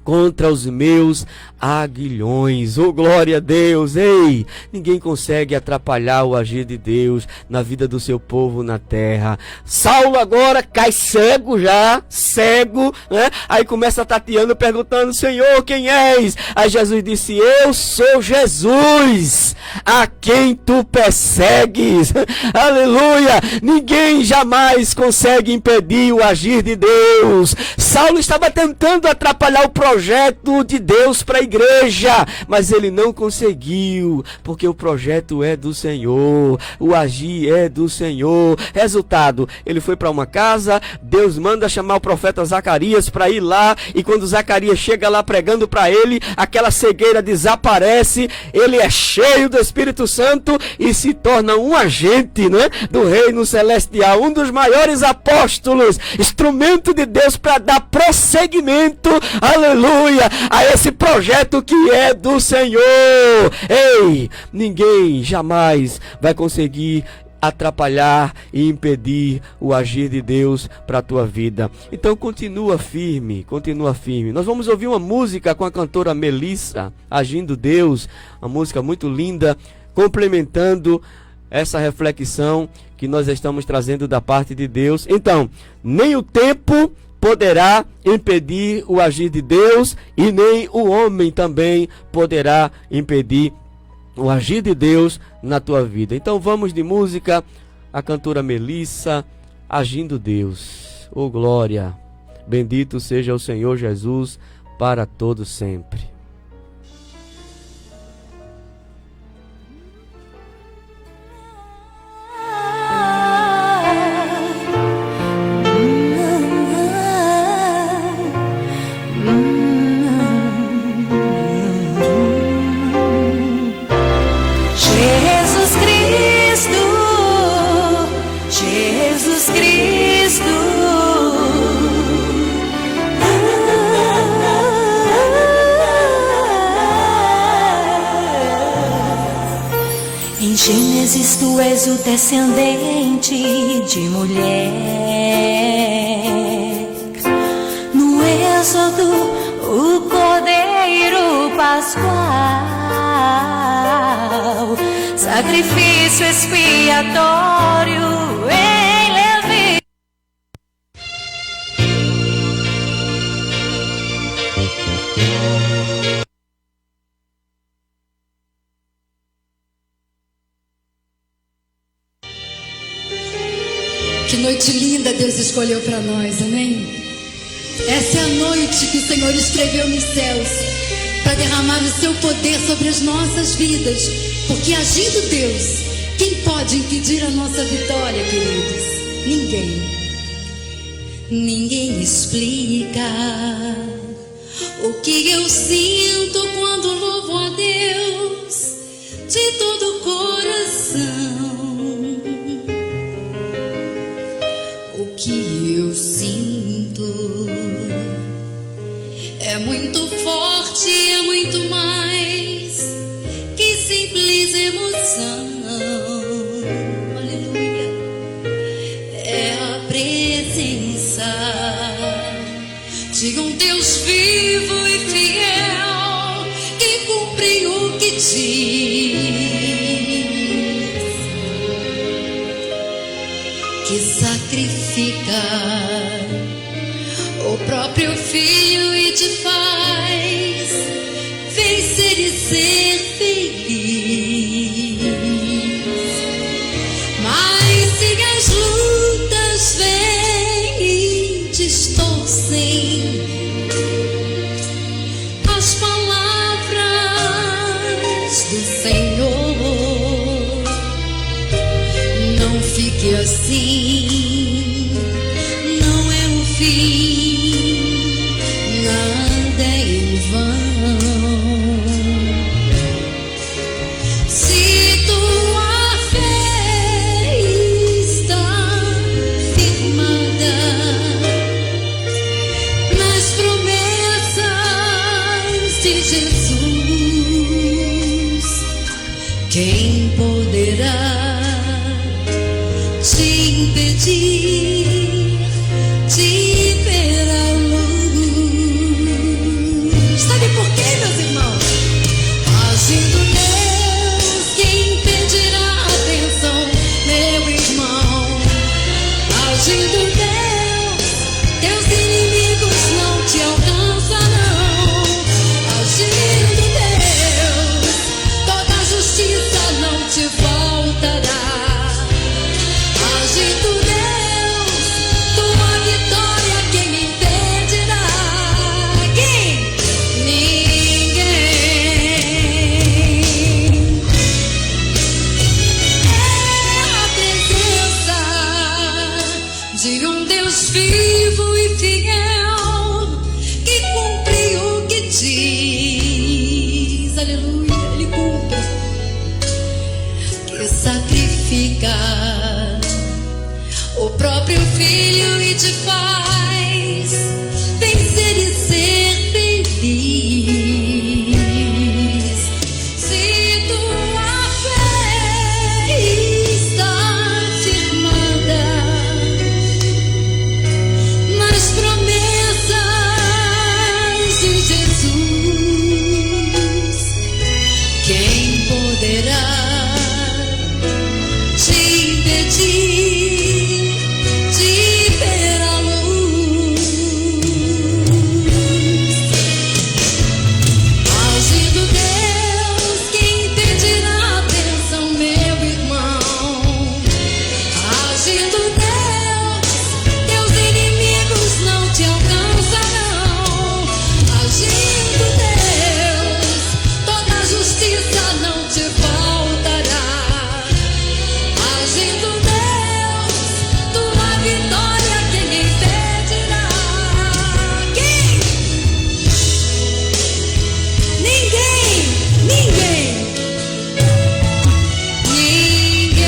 contra os meus aguilhões. Oh, glória a Deus. Ei, ninguém consegue atrapalhar o agir de Deus na vida do seu povo na terra. Saulo agora cai cego já, cego, né? Aí começa tateando, perguntando: Senhor, quem és? Aí Jesus disse: eu sou Jesus, a quem tu persegues. Aleluia. Ninguém jamais consegue impedir o agir de Deus. Saulo estava tentando atrapalhar o projeto de Deus para a igreja, mas ele não conseguiu, porque o projeto é do Senhor, o agir é do Senhor. Resultado, ele foi para uma casa, Deus manda chamar o profeta Zacarias para ir lá, e quando Zacarias chega lá pregando para ele, aquela cegueira desaparece, ele é cheio do Espírito Santo e se torna um agente, né, do reino celestial, um dos maiores apóstolos, instrumento de Deus para dar prosseguimento, aleluia, a esse projeto que é do Senhor. Ei, ninguém jamais vai conseguir atrapalhar e impedir o agir de Deus para a tua vida. Então continua firme, continua firme. Nós vamos ouvir uma música com a cantora Melissa, Agindo Deus, uma música muito linda, complementando essa reflexão que nós estamos trazendo da parte de Deus. Então, nem o tempo poderá impedir o agir de Deus, e nem o homem também poderá impedir o agir de Deus na tua vida. Então vamos de música, a cantora Melissa, Agindo Deus. Oh, glória! Bendito seja o Senhor Jesus para todo sempre. Em Gênesis tu és o descendente de mulher. No Êxodo o Cordeiro Pascual, sacrifício expiatório em Levítico. Que noite linda Deus escolheu para nós, amém? Essa é a noite que o Senhor escreveu nos céus para derramar o seu poder sobre as nossas vidas, porque agindo Deus, quem pode impedir a nossa vitória, queridos? Ninguém. Ninguém explica o que eu sinto quando louvo a Deus de todo o coração. O que eu sinto é muito forte, é muito mais que simples emoção. Aleluia. próprio Filho e te faz vencer e ser feliz. Mas se as lutas vêm e distorcem as palavras do Senhor, não fique assim, não é o fim, nada é em vão. Se tua fé está firmada nas promessas de Jesus, quem poderá te impedir de ver a luz? Sabe por quê, meus irmãos? Agindo Deus, quem impedirá a bênção, meu irmão? Agindo Deus, teus inimigos não te alcançarão. Agindo Deus, toda justiça não te faltará. Agindo Deus, tua vitória quem impedirá? Quem? Ninguém. É a presença de um Deus vivo e fiel que cumpre o que diz. Aleluia, Ele cumpre. Que sacrifica o próprio Filho e te faz vencer e ser feliz. Se tua fé está firmada nas promessas de Jesus, quem poderá te impedir de ver a luz? Agindo Deus, quem impedirá a bênção, meu irmão? Agindo Deus, teus inimigos não te alcançarão. Agindo Deus, toda justiça não te faltará. Agindo Deus, tua vitória quem impedirá? Quem? Ninguém, ninguém, ninguém.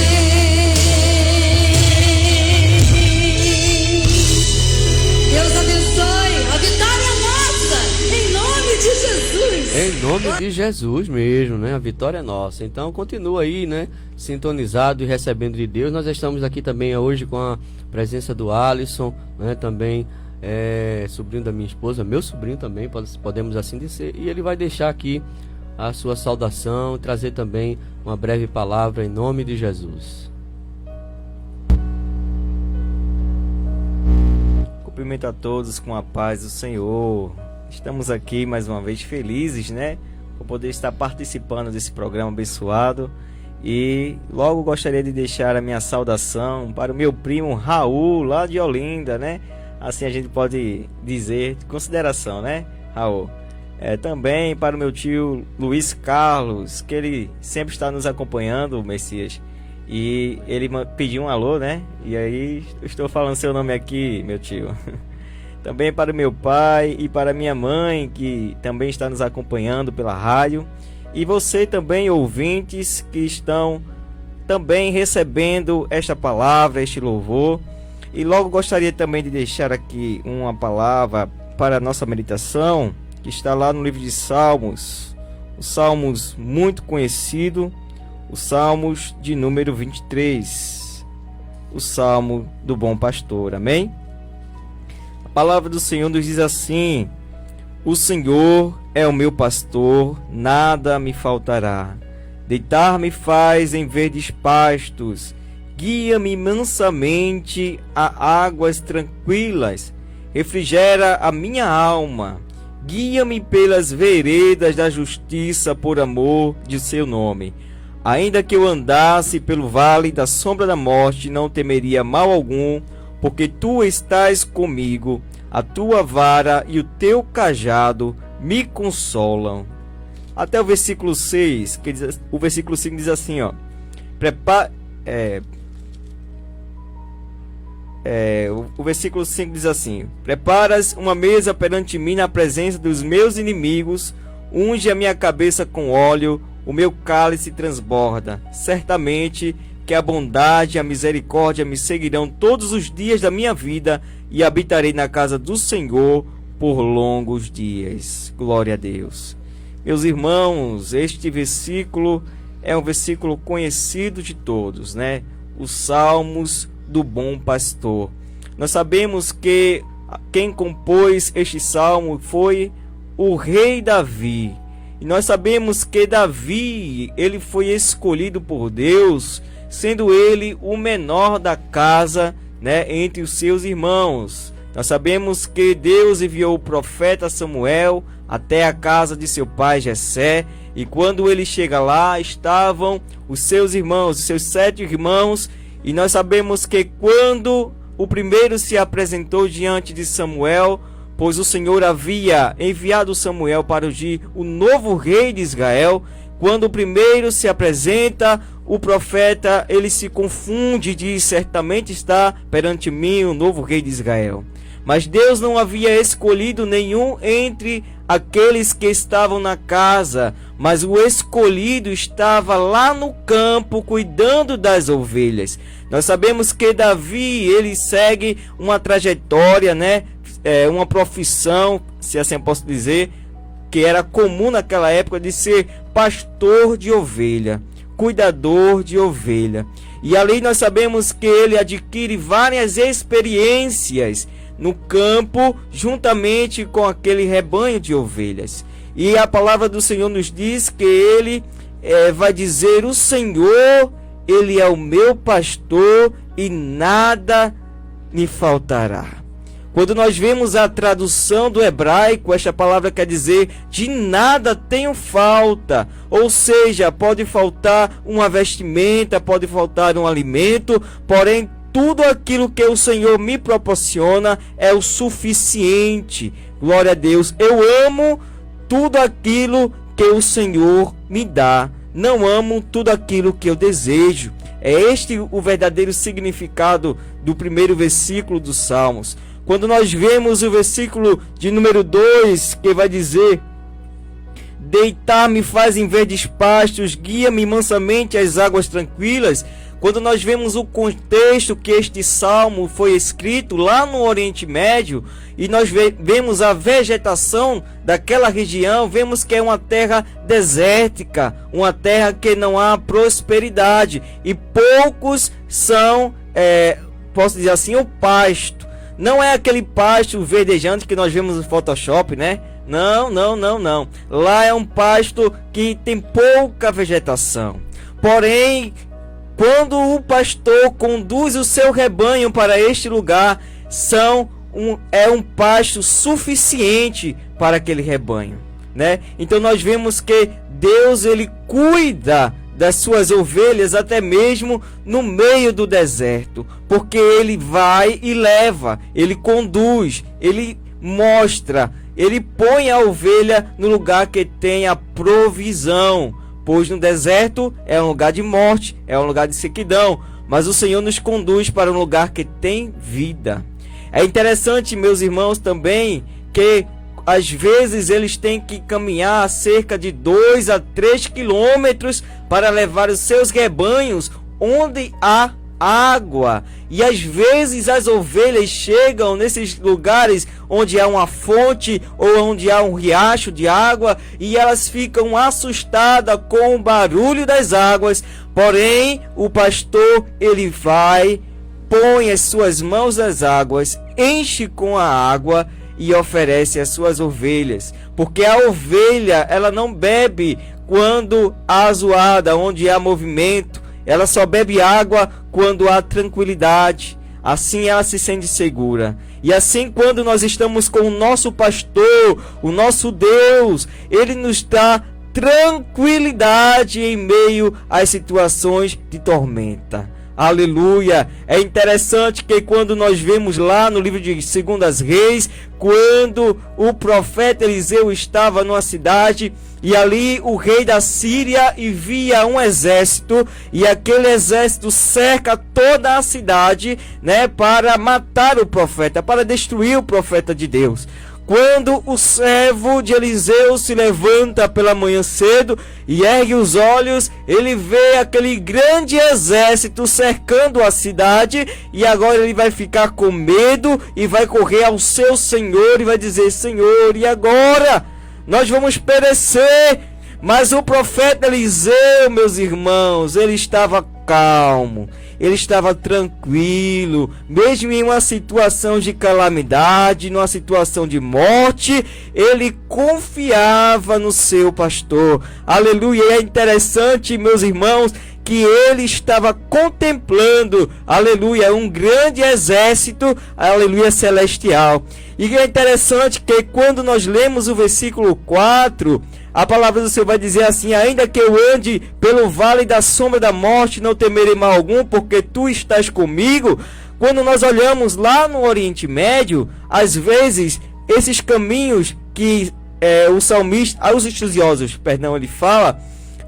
Deus abençoe, a vitória é nossa, em nome de Jesus. Em nome de Jesus mesmo, né? A vitória é nossa. Então continua aí, né? Sintonizado e recebendo de Deus. Nós estamos aqui também hoje com a presença do Alisson, né? Também sobrinho da minha esposa, meu sobrinho também, podemos assim dizer. E ele vai deixar aqui a sua saudação, trazer também uma breve palavra em nome de Jesus. Cumprimento a todos com a paz do Senhor. Estamos aqui mais uma vez felizes, né? Por poder estar participando desse programa abençoado. E logo gostaria de deixar a minha saudação para o meu primo Raul, lá de Olinda, né? Assim a gente pode dizer, de consideração, né, Raul? Também para o meu tio Luiz Carlos, que ele sempre está nos acompanhando, Messias. E ele pediu um alô, né? E aí eu estou falando seu nome aqui, meu tio. Também para o meu pai e para minha mãe, que também está nos acompanhando pela rádio. E você também, ouvintes, que estão também recebendo esta palavra, este louvor. E logo gostaria também de deixar aqui uma palavra para a nossa meditação, que está lá no livro de Salmos. O Salmos muito conhecido, o Salmos de número 23. O Salmo do Bom Pastor, amém? A palavra do Senhor nos diz assim: o Senhor é o meu pastor, nada me faltará. Deitar-me faz em verdes pastos, guia-me mansamente a águas tranquilas, refrigera a minha alma. Guia-me pelas veredas da justiça por amor de seu nome. Ainda que eu andasse pelo vale da sombra da morte, não temeria mal algum, porque tu estás comigo. A tua vara e o teu cajado me consolam. Até o versículo 6, o versículo 5 diz assim, ó. O versículo 5 diz assim: preparas uma mesa perante mim na presença dos meus inimigos, unge a minha cabeça com óleo, o meu cálice transborda. Certamente que a bondade e a misericórdia me seguirão todos os dias da minha vida, e habitarei na casa do Senhor por longos dias. Glória a Deus. Meus irmãos, este versículo é um versículo conhecido de todos, né? Os Salmos do Bom Pastor. Nós sabemos que quem compôs este salmo foi o rei Davi. E nós sabemos que Davi, ele foi escolhido por Deus, sendo ele o menor da casa, né, entre os seus irmãos. Nós sabemos que Deus enviou o profeta Samuel até a casa de seu pai Jessé, e quando ele chega lá, estavam os seus irmãos, os seus 7 irmãos. E nós sabemos que quando o primeiro se apresentou diante de Samuel, pois o Senhor havia enviado Samuel para ungir o novo rei de Israel, quando o primeiro se apresenta, o profeta, ele se confunde e diz: certamente está perante mim o novo rei de Israel. Mas Deus não havia escolhido nenhum entre aqueles que estavam na casa, mas o escolhido estava lá no campo cuidando das ovelhas. Nós sabemos que Davi, ele segue uma trajetória, né? Uma profissão, se assim eu posso dizer, que era comum naquela época, de ser pastor de ovelha, cuidador de ovelha. E ali nós sabemos que ele adquire várias experiências no campo, juntamente com aquele rebanho de ovelhas. E a palavra do Senhor nos diz que ele vai dizer: o Senhor, ele é o meu pastor e nada me faltará. Quando nós vemos a tradução do hebraico, esta palavra quer dizer: de nada tenho falta. Ou seja, pode faltar uma vestimenta, pode faltar um alimento, porém tudo aquilo que o Senhor me proporciona é o suficiente. Glória a Deus. Eu amo tudo aquilo que o Senhor me dá. Não amo tudo aquilo que eu desejo. É este o verdadeiro significado do primeiro versículo dos Salmos. Quando nós vemos o versículo de número 2, que vai dizer: deitar-me faz em verdes pastos, guia-me mansamente às águas tranquilas. Quando nós vemos o contexto que este salmo foi escrito lá no Oriente Médio, e nós vemos a vegetação daquela região, vemos que é uma terra desértica, uma terra que não há prosperidade, e poucos são, posso dizer assim, o pasto. Não é aquele pasto verdejante que nós vemos no Photoshop, né? Não. Lá é um pasto que tem pouca vegetação. Porém, quando o pastor conduz o seu rebanho para este lugar, é um pasto suficiente para aquele rebanho, né? Então nós vemos que Deus, ele cuida das suas ovelhas até mesmo no meio do deserto, porque ele vai e leva, ele conduz, ele mostra, ele põe a ovelha no lugar que tem a provisão, pois no deserto é um lugar de morte, é um lugar de sequidão, mas o Senhor nos conduz para um lugar que tem vida. É interessante, meus irmãos, também, que às vezes eles têm que caminhar cerca de 2 a 3 quilômetros para levar os seus rebanhos onde há água. E às vezes as ovelhas chegam nesses lugares onde há uma fonte ou onde há um riacho de água, e elas ficam assustadas com o barulho das águas. Porém, o pastor, ele vai, põe as suas mãos nas águas, enche com a água e oferece às suas ovelhas, porque a ovelha, ela não bebe quando há zoada, onde há movimento, ela só bebe água quando há tranquilidade. assim ela se sente segura. E assim, quando nós estamos com o nosso pastor, o nosso Deus, Ele nos dá tranquilidade em meio às situações de tormenta. Aleluia! É interessante que quando nós vemos lá no livro de 2 Reis, quando o profeta Eliseu estava numa cidade, e ali o rei da Síria envia um exército, e aquele exército cerca toda a cidade, né, para matar o profeta, para destruir o profeta de Deus. Quando o servo de Eliseu se levanta pela manhã cedo e ergue os olhos, ele vê aquele grande exército cercando a cidade, e agora ele vai ficar com medo e vai correr ao seu senhor e vai dizer: Senhor, e agora? Nós vamos perecer. Mas o profeta Eliseu, meus irmãos, ele estava calmo, ele estava tranquilo, mesmo em uma situação de calamidade, numa situação de morte, ele confiava no seu pastor. Aleluia! E é interessante, meus irmãos, que ele estava contemplando, aleluia, um grande exército, aleluia, celestial. E é interessante que quando nós lemos o versículo 4, a palavra do Senhor vai dizer assim: ainda que eu ande pelo vale da sombra da morte, não temerei mal algum, porque tu estás comigo. Quando nós olhamos lá no Oriente Médio, às vezes esses caminhos que o salmista, os estudiosos, ele fala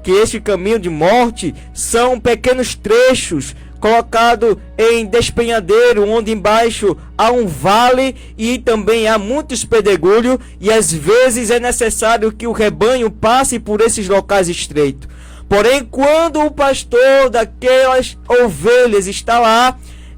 que este caminho de morte são pequenos trechos colocado em despenhadeiro, onde embaixo há um vale e também há muitos pedregulhos, e às vezes é necessário que o rebanho passe por esses locais estreitos. Porém, quando o pastor daquelas ovelhas está lá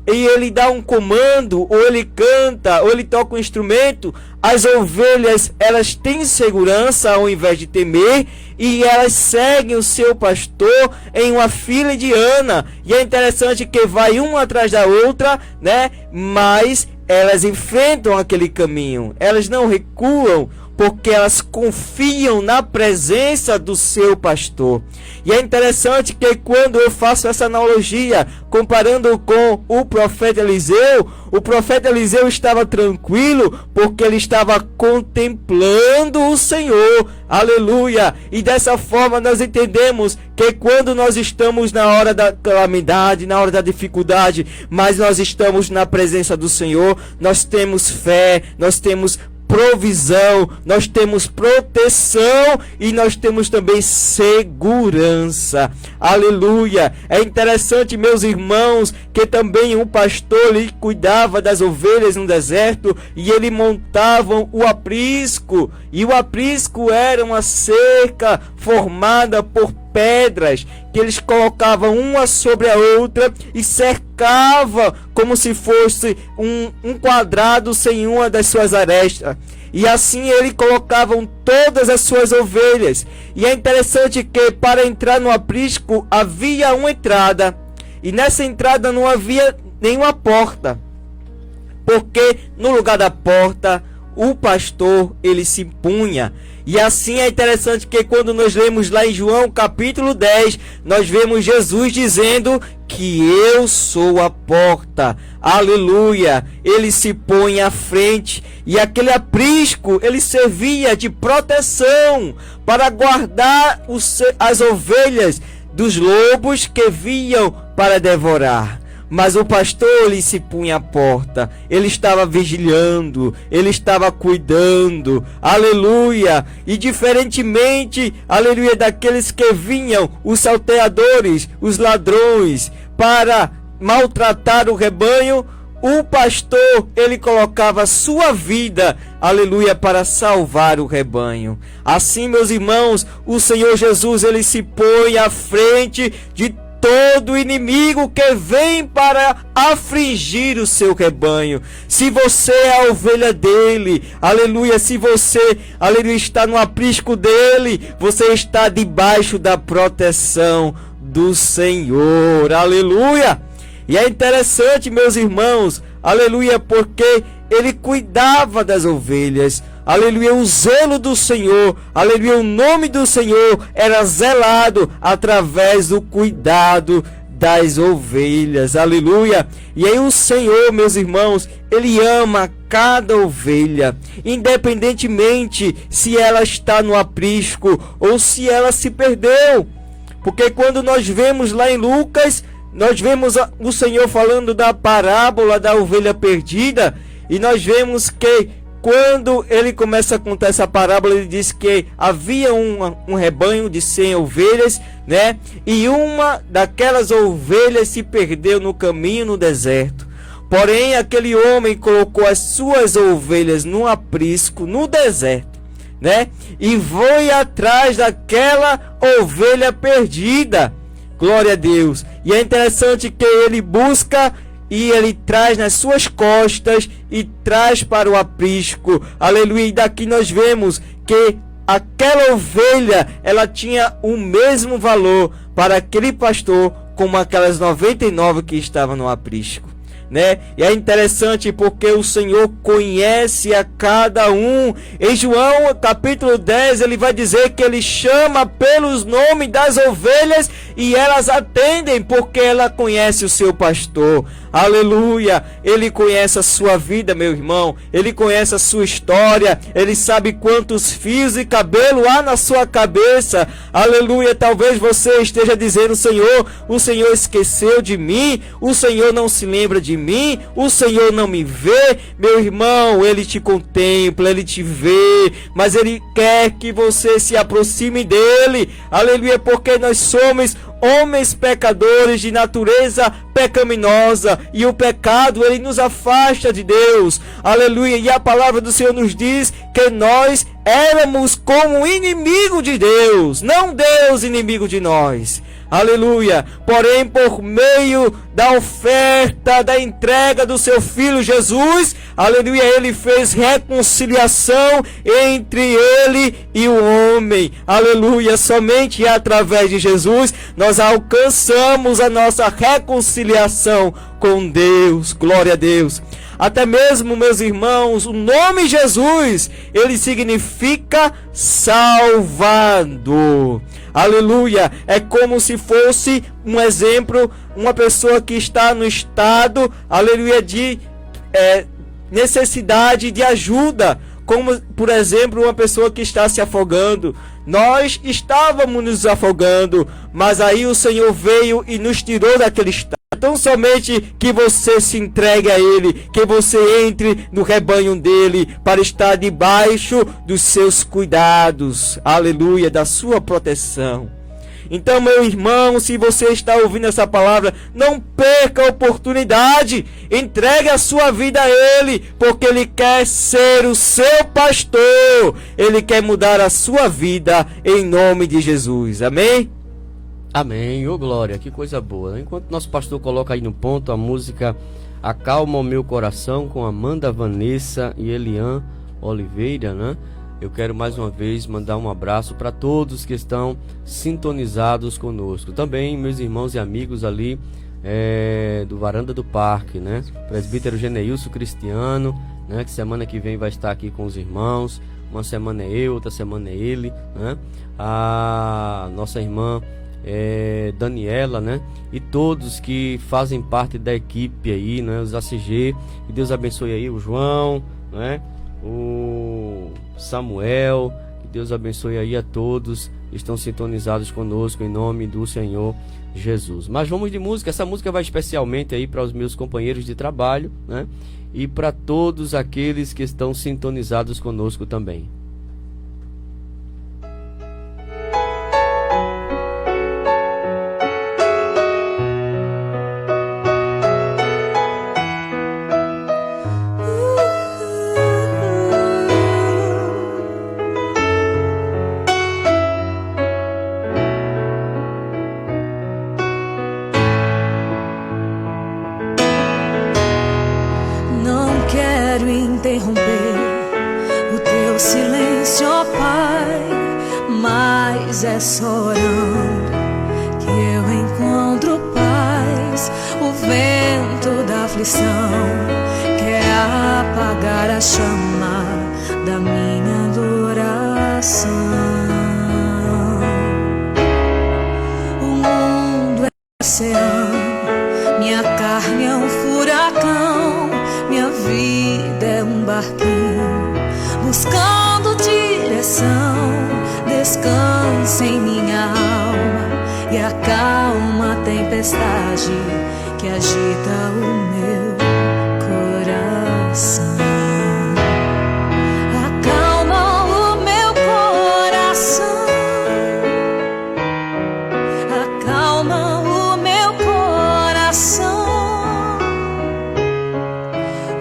e ele dá um comando, ou ele canta, ou ele toca um instrumento, as ovelhas, elas têm segurança ao invés de temer, e elas seguem o seu pastor em uma fila indiana. E é interessante que vai uma atrás da outra, né? Mas elas enfrentam aquele caminho, elas não recuam, porque elas confiam na presença do seu pastor. E é interessante que quando eu faço essa analogia, comparando com o profeta Eliseu estava tranquilo, porque ele estava contemplando o Senhor. Aleluia! E dessa forma nós entendemos que quando nós estamos na hora da calamidade, na hora da dificuldade, mas nós estamos na presença do Senhor, nós temos fé, nós temos provisão, nós temos proteção e nós temos também segurança. Aleluia! É interessante, meus irmãos, que também um pastor lhe cuidava das ovelhas no deserto, e ele montava o aprisco, e o aprisco era uma cerca formada por pedras que eles colocavam uma sobre a outra e cercava como se fosse um quadrado sem uma das suas arestas. E assim ele colocavam todas as suas ovelhas. E é interessante que para entrar no aprisco havia uma entrada, e nessa entrada não havia nenhuma porta, porque no lugar da porta o pastor ele se punha. E assim é interessante que quando nós lemos lá em João capítulo 10, nós vemos Jesus dizendo que eu sou a porta. Aleluia! Ele se põe à frente, e aquele aprisco ele servia de proteção para guardar as ovelhas dos lobos que vinham para devorar. Mas o pastor, ele se punha à porta, ele estava vigilando, ele estava cuidando, aleluia. E diferentemente, aleluia, daqueles que vinham, os salteadores, os ladrões, para maltratar o rebanho, o pastor, ele colocava sua vida, aleluia, para salvar o rebanho. Assim, meus irmãos, o Senhor Jesus, ele se põe à frente de todo inimigo que vem para afligir o seu rebanho. Se você é a ovelha dele, aleluia, se você, aleluia, está no aprisco dele, você está debaixo da proteção do Senhor, aleluia. E é interessante, meus irmãos, aleluia, porque ele cuidava das ovelhas. Aleluia, o zelo do Senhor, aleluia, o nome do Senhor era zelado através do cuidado das ovelhas, aleluia. E aí o Senhor, meus irmãos, Ele ama cada ovelha, independentemente se ela está no aprisco ou se ela se perdeu. Porque quando nós vemos lá em Lucas, nós vemos o Senhor falando da parábola da ovelha perdida, e nós vemos que quando ele começa a contar essa parábola, ele diz que havia um rebanho de 100 ovelhas, né? E uma daquelas ovelhas se perdeu no caminho no deserto. Porém, aquele homem colocou as suas ovelhas num aprisco no deserto, né? E foi atrás daquela ovelha perdida. Glória a Deus. E é interessante que ele busca e ele traz nas suas costas e traz para o aprisco. Aleluia. E daqui nós vemos que aquela ovelha, ela tinha o mesmo valor para aquele pastor como aquelas 99 que estavam no aprisco, né? E é interessante porque o Senhor conhece a cada um. Em João capítulo 10 ele vai dizer que ele chama pelos nomes das ovelhas e elas atendem porque ela conhece o seu pastor. Aleluia. Ele conhece a sua vida, meu irmão. Ele conhece a sua história. Ele sabe quantos fios de cabelo há na sua cabeça. Aleluia. Talvez você esteja dizendo: Senhor, o Senhor esqueceu de mim, o Senhor não se lembra de mim, o Senhor não me vê. Meu irmão, Ele te contempla, Ele te vê, mas Ele quer que você se aproxime dEle. Aleluia. Porque nós somos homens pecadores de natureza pecaminosa, e o pecado ele nos afasta de Deus. Aleluia. E a palavra do Senhor nos diz que nós éramos como inimigo de Deus, não Deus inimigo de nós. Aleluia. Porém, por meio da oferta, da entrega do seu Filho Jesus, aleluia, Ele fez reconciliação entre Ele e o homem. Aleluia. Somente através de Jesus nós alcançamos a nossa reconciliação com Deus. Glória a Deus. Até mesmo, meus irmãos, o nome Jesus, ele significa Salvador. Aleluia. É como se fosse um exemplo, uma pessoa que está no estado, aleluia, de necessidade de ajuda. Como, por exemplo, uma pessoa que está se afogando. Nós estávamos nos afogando, mas aí o Senhor veio e nos tirou daquele estado. Então somente que você se entregue a Ele, que você entre no rebanho dEle, para estar debaixo dos seus cuidados, aleluia, da sua proteção. Então, meu irmão, se você está ouvindo essa palavra, não perca a oportunidade, entregue a sua vida a Ele, porque Ele quer ser o seu pastor, Ele quer mudar a sua vida em nome de Jesus, amém? Amém, ô glória, que coisa boa. Enquanto nosso pastor coloca aí no ponto a música Acalma o Meu Coração, com Amanda Vanessa e Elian Oliveira, né? Eu quero mais uma vez mandar um abraço para todos que estão sintonizados conosco. Também meus irmãos e amigos ali do Varanda do Parque, né? Presbítero Geneilson Cristiano, né? Que semana que vem vai estar aqui com os irmãos. Uma semana é eu, outra semana é ele, né? A nossa irmã Daniela, né? E todos que fazem parte da equipe aí, né? Os ACG, que Deus abençoe aí o João, né? O Samuel, que Deus abençoe aí a todos que estão sintonizados conosco em nome do Senhor Jesus. Mas vamos de música. Essa música vai especialmente aí para os meus companheiros de trabalho, né? E para todos aqueles que estão sintonizados conosco também. É só orando que eu encontro paz. O vento da aflição quer apagar a chama da minha adoração. O mundo é oceano força em minha alma e acalma a tempestade que agita o meu coração. Acalma o meu coração, acalma o meu coração.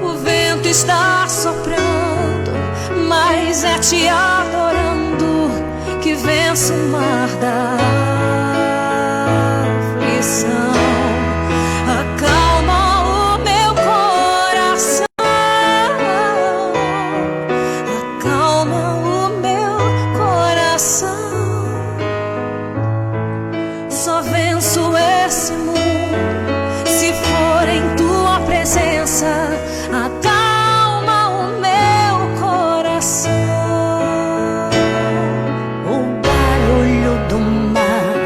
O vento está soprando, mas é te adorando que venço o mar da aflição. Acalma o meu coração, acalma o meu coração. Só venço esse mundo se for em tua presença. Acalma o meu coração. O barulho do mar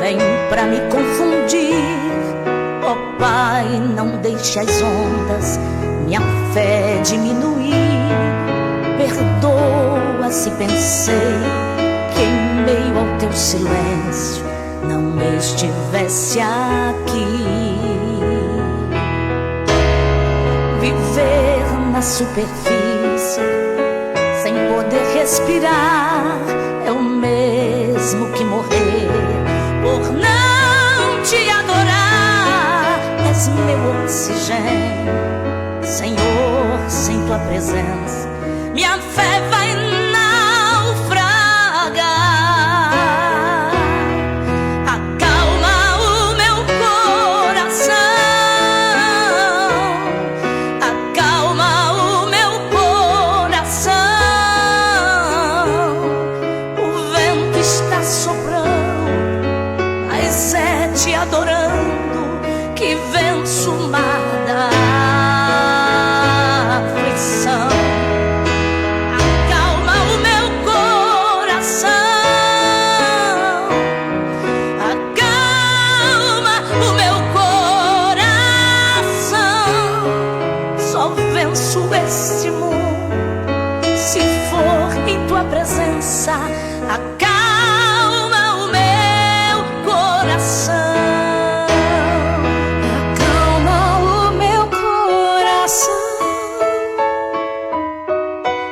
vem pra me confundir. Ó Pai, não deixe as ondas minha fé diminuir. Perdoa se pensei que em meio ao teu silêncio não estivesse aqui. Viver na superfície sem poder respirar é o mesmo que morrer por não te adorar. És meu oxigênio, Senhor, sem tua presença minha fé vai naufragar. Acalma o meu coração, acalma o meu coração. O vento está soprando, mas é te adorando que venço o mar da aflição. Acalma o meu coração, acalma o meu coração. Só venço este mundo se for em tua presença. Acalma o meu coração, acalma o meu coração,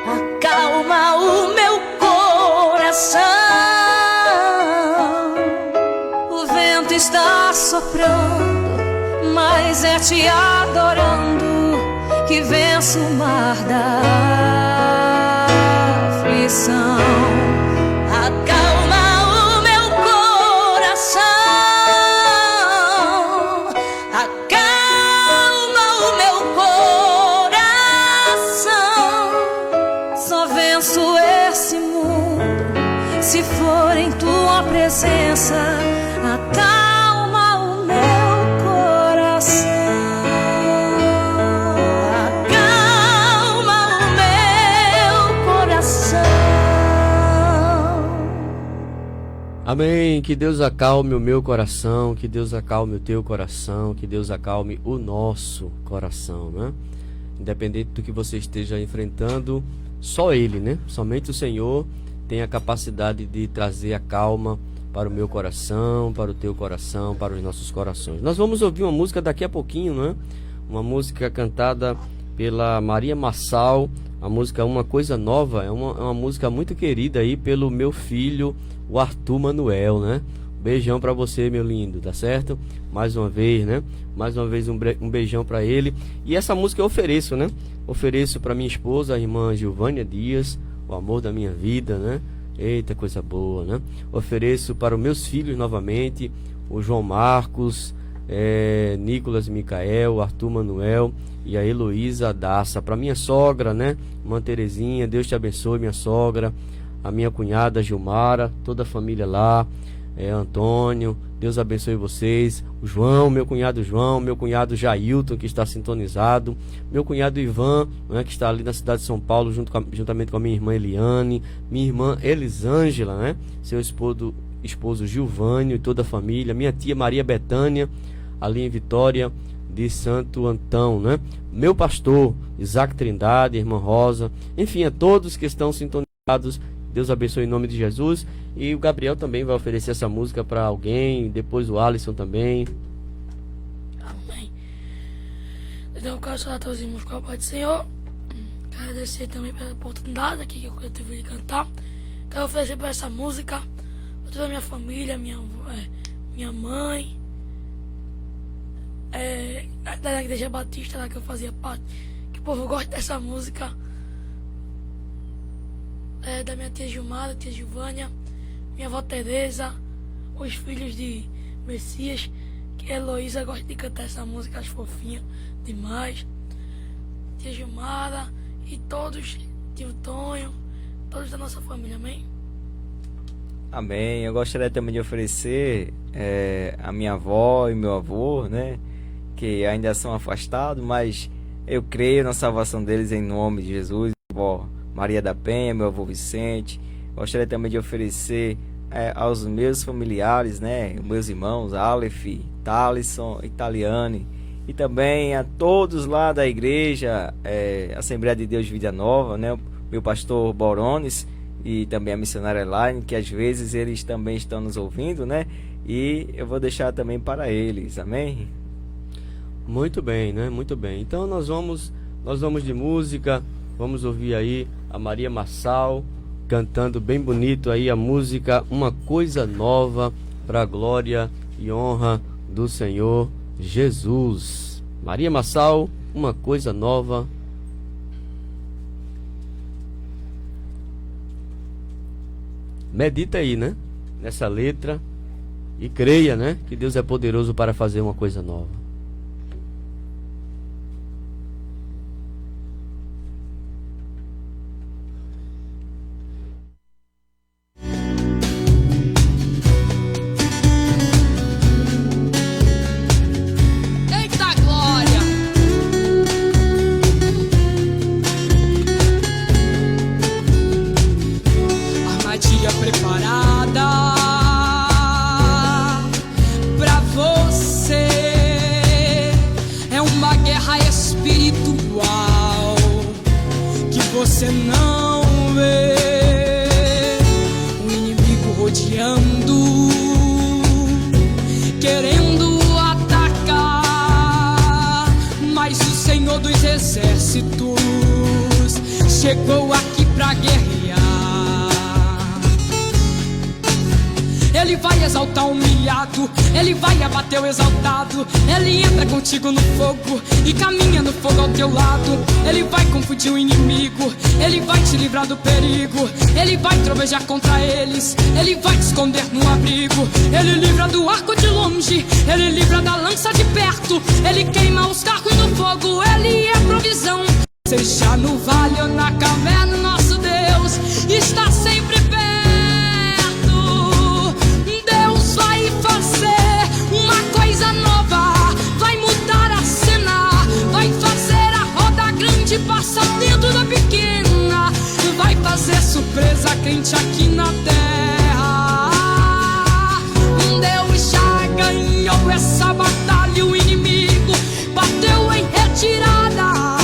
acalma o meu coração. O vento está soprando, mas é te adorando que venço o mar da aflição. Acalma o meu coração, acalma o meu coração. Só venço esse mundo se for em tua presença. Acalma o meu coração, acalma o meu coração. Amém. Que Deus acalme o meu coração, que Deus acalme o teu coração, que Deus acalme o nosso coração, né? Independente do que você esteja enfrentando, só Ele, né? Somente o Senhor tem a capacidade de trazer a calma para o meu coração, para o teu coração, para os nossos corações. Nós vamos ouvir uma música daqui a pouquinho, né? Uma música cantada pela Maria Massal, a música Uma Coisa Nova. É uma música muito querida aí pelo meu filho, o Arthur Manuel, né? Beijão pra você, meu lindo, tá certo? Mais uma vez, né? Mais uma vez um beijão pra ele. E essa música eu ofereço, né? Ofereço pra minha esposa, a irmã Gilvânia Dias, o amor da minha vida, né? Eita, coisa boa, né? Ofereço para os meus filhos novamente, o João Marcos, Nicolas Micael, Arthur Manuel e a Heloísa Daça. Para minha sogra, né? Irmã Terezinha, Deus te abençoe, minha sogra. A minha cunhada Gilmara, toda a família lá. Antônio, Deus abençoe vocês. O João, meu cunhado João, meu cunhado Jailton, que está sintonizado, meu cunhado Ivan, né, que está ali na cidade de São Paulo, juntamente com a minha irmã Eliane, minha irmã Elisângela, né, seu esposo Gilvânio e toda a família, minha tia Maria Betânia, ali em Vitória de Santo Antão, né, meu pastor Isaac Trindade, irmã Rosa, enfim, a todos que estão sintonizados Deus abençoe em nome de Jesus. E o Gabriel também vai oferecer essa música para alguém, depois o Alisson também. Amém. Então eu quero saudar a todos os irmãos com a paz do Senhor. Quero agradecer também pela oportunidade aqui que eu tive de cantar. Quero oferecer para essa música para toda a minha família, minha mãe, da Igreja Batista lá que eu fazia parte, que o povo gosta dessa música, da minha tia Gilmara, tia Gilvânia, minha avó Tereza, os filhos de Messias, que a Heloísa gosta de cantar essa música, acho fofinha demais, tia Gilmara e todos, tio Tonho, todos da nossa família, amém? Amém. Eu gostaria também de oferecer a minha avó e meu avô, né, que ainda são afastados, mas eu creio na salvação deles em nome de Jesus. Avó Maria da Penha, meu avô Vicente. Gostaria também de oferecer aos meus familiares, né, meus irmãos Aleph, Thalisson, Italiane, e também a todos lá da igreja Assembleia de Deus Vida Nova, né, meu pastor Borones e também a missionária Elaine, que às vezes eles também estão nos ouvindo, né? E eu vou deixar também para eles, amém? Muito bem, né? Muito bem. Então nós vamos de música, vamos ouvir aí a Maria Massal cantando bem bonito aí a música Uma Coisa Nova, para a glória e honra do Senhor Jesus. Maria Massal, Uma Coisa Nova. Medita aí, né? Nessa letra e creia, né? Que Deus é poderoso para fazer uma coisa nova. Eita glória! Armadilha preparada pra você. É uma guerra espiritual que você não vê. O inimigo rodeando, querendo atacar, mas o Senhor dos Exércitos chegou aqui pra guerrear. Ele vai exaltar o humilhado, ele vai abater o exaltado. Ele entra contigo no fogo e caminha no fogo ao teu lado. Ele vai confundir o inimigo, ele vai te livrar do perigo. Ele vai trovejar contra eles, ele vai te esconder no abrigo. Ele livra do arco de longe, ele livra da lança de perto. Ele queima os carros no fogo, ele é provisão. Seja no vale ou na caverna, nosso Deus está sempre perto. Deus vai fazer uma coisa nova, vai mudar a cena, vai fazer a roda grande passar dentro da pequena, vai fazer surpresa crente aqui na terra. Deus já ganhou essa batalha, o inimigo bateu em retirada.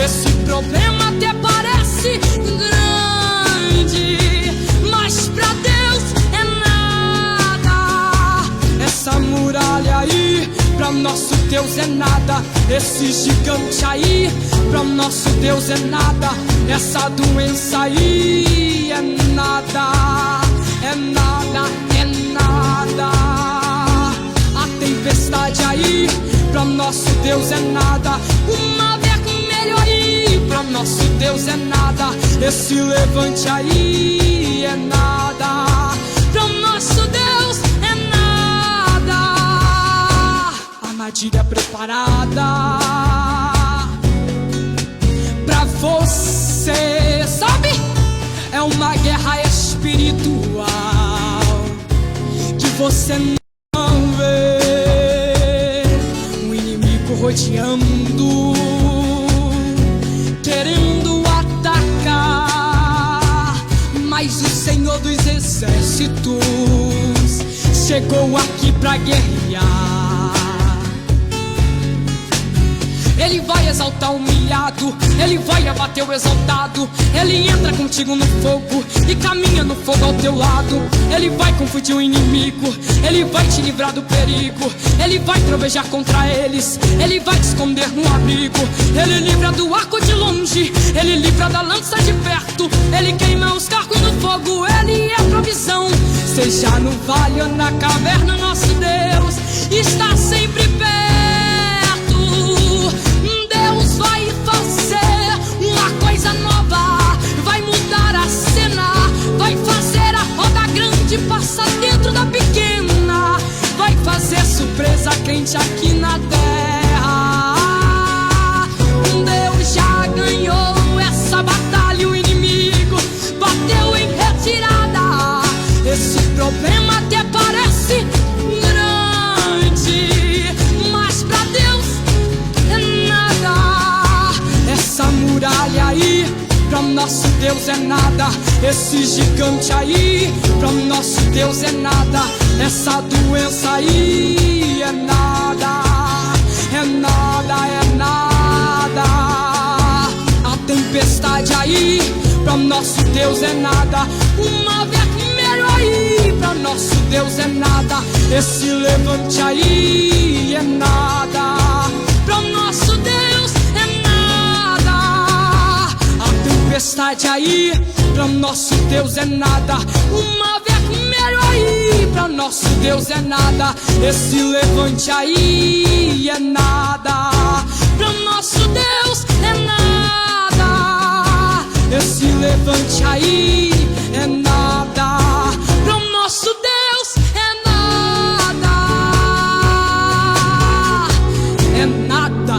Esse problema até parece grande, mas pra Deus é nada. Essa muralha aí, pra nosso Deus é nada. Esse gigante aí, pra nosso Deus é nada. Essa doença aí é nada, é nada, é nada. A tempestade aí, pra nosso Deus é nada. Uma vermelho aí, pra nosso Deus é nada. Esse levante aí é nada, pra nosso Deus é nada. Armadilha preparada pra você, sabe? É uma guerra espiritual que você não vê. O inimigo rodeando, querendo atacar, mas o Senhor dos Exércitos chegou aqui pra guerrear. Ele vai exaltar o humilhado, Ele vai abater o exaltado. Ele entra contigo no fogo e caminha no fogo ao teu lado. Ele vai confundir o inimigo, Ele vai te livrar do perigo. Ele vai trovejar contra eles, Ele vai te esconder no abrigo. Ele livra do arco de longe, Ele livra da lança de perto. Ele queima os carros no fogo, Ele é a provisão. Seja no vale ou na caverna, nosso Deus está sempre perto. Deus vai fazer uma coisa nova, vai mudar a cena, vai fazer a roda grande passar dentro da pequena, vai fazer surpresa crente aqui na terra. Deus já ganhou essa batalha, o inimigo bateu em retirada. Esse problema até parece grande, mas pra Deus é nada. Essa muralha aí, pra nosso Deus é nada. Esse gigante aí, pra nosso Deus é nada. Essa doença aí é nada, é nada, é nada. A tempestade aí, pra nosso Deus é nada. O mar vermelho aí, pra nosso Deus é nada. Esse levante aí é nada, pra nosso Deus é nada. A tempestade aí, pra nosso Deus é nada. O mar vermelho aí, pra nosso Deus é nada. Esse levante aí é nada, pra nosso Deus é nada. Esse levante aí é nada, pro nosso Deus é nada, é nada.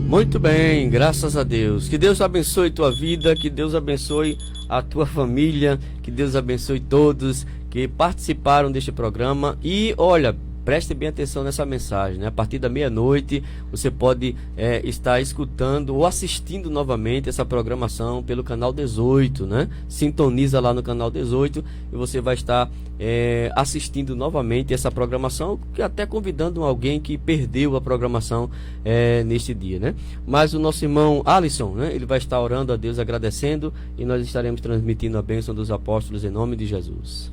Muito bem, graças a Deus. Que Deus abençoe tua vida, que Deus abençoe a tua família, que Deus abençoe todos que participaram deste programa. E olha, preste bem atenção nessa mensagem, né? A partir da meia-noite você pode estar escutando ou assistindo novamente essa programação pelo canal 18, né? Sintoniza lá no canal 18 e você vai estar assistindo novamente essa programação, até convidando alguém que perdeu a programação neste dia, né? Mas o nosso irmão Alisson, né? Ele vai estar orando a Deus, agradecendo, e nós estaremos transmitindo a bênção dos apóstolos em nome de Jesus.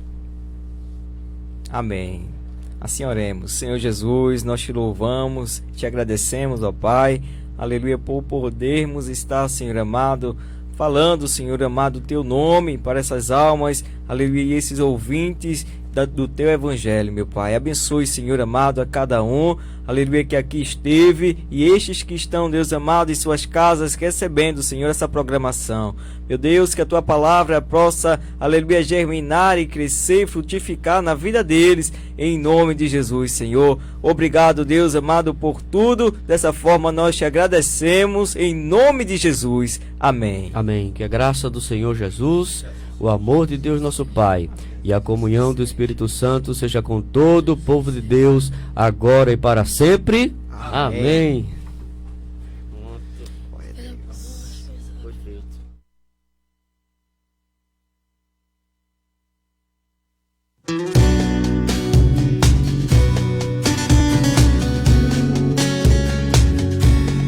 Amém. Assim oremos. Senhor Jesus, nós te louvamos, te agradecemos, ó Pai, aleluia, por podermos estar, Senhor amado, falando, Senhor amado, o teu nome para essas almas, aleluia, e esses ouvintes do teu evangelho, meu Pai. Abençoe, Senhor amado, a cada um, aleluia, que aqui esteve, e estes que estão, Deus amado, em suas casas, recebendo, Senhor, essa programação. Meu Deus, que a tua palavra possa, aleluia, germinar e crescer e frutificar na vida deles, em nome de Jesus, Senhor. Obrigado, Deus amado, por tudo. Dessa forma nós te agradecemos, em nome de Jesus. Amém. Amém. Que a graça do Senhor Jesus, o amor de Deus nosso Pai e a comunhão do Espírito Santo seja com todo o povo de Deus, agora e para sempre. Amém.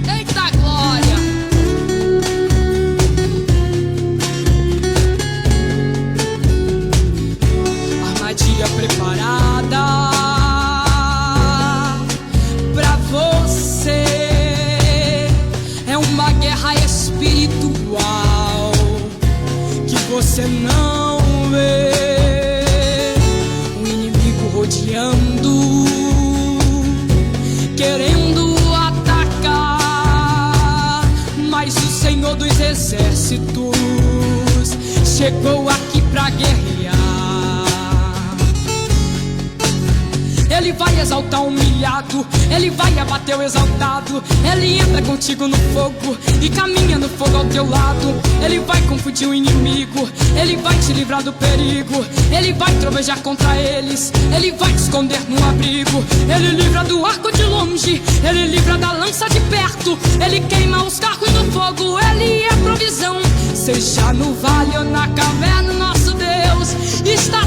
Eita glória! Armadilha preparada pra você. É uma guerra espiritual que você não vê. O inimigo rodeando, querendo atacar, mas o Senhor dos exércitos chegou aqui pra guerrear. Ele vai exaltar o humilhado, ele vai abater o exaltado. Ele entra contigo no fogo e caminha no fogo ao teu lado. Ele vai confundir o inimigo, ele vai te livrar do perigo. Ele vai trovejar contra eles, ele vai te esconder no abrigo. Ele livra do arco de longe, ele livra da lança de perto. Ele queima os carros no fogo, ele é provisão. Seja no vale ou na caverna, nosso Deus está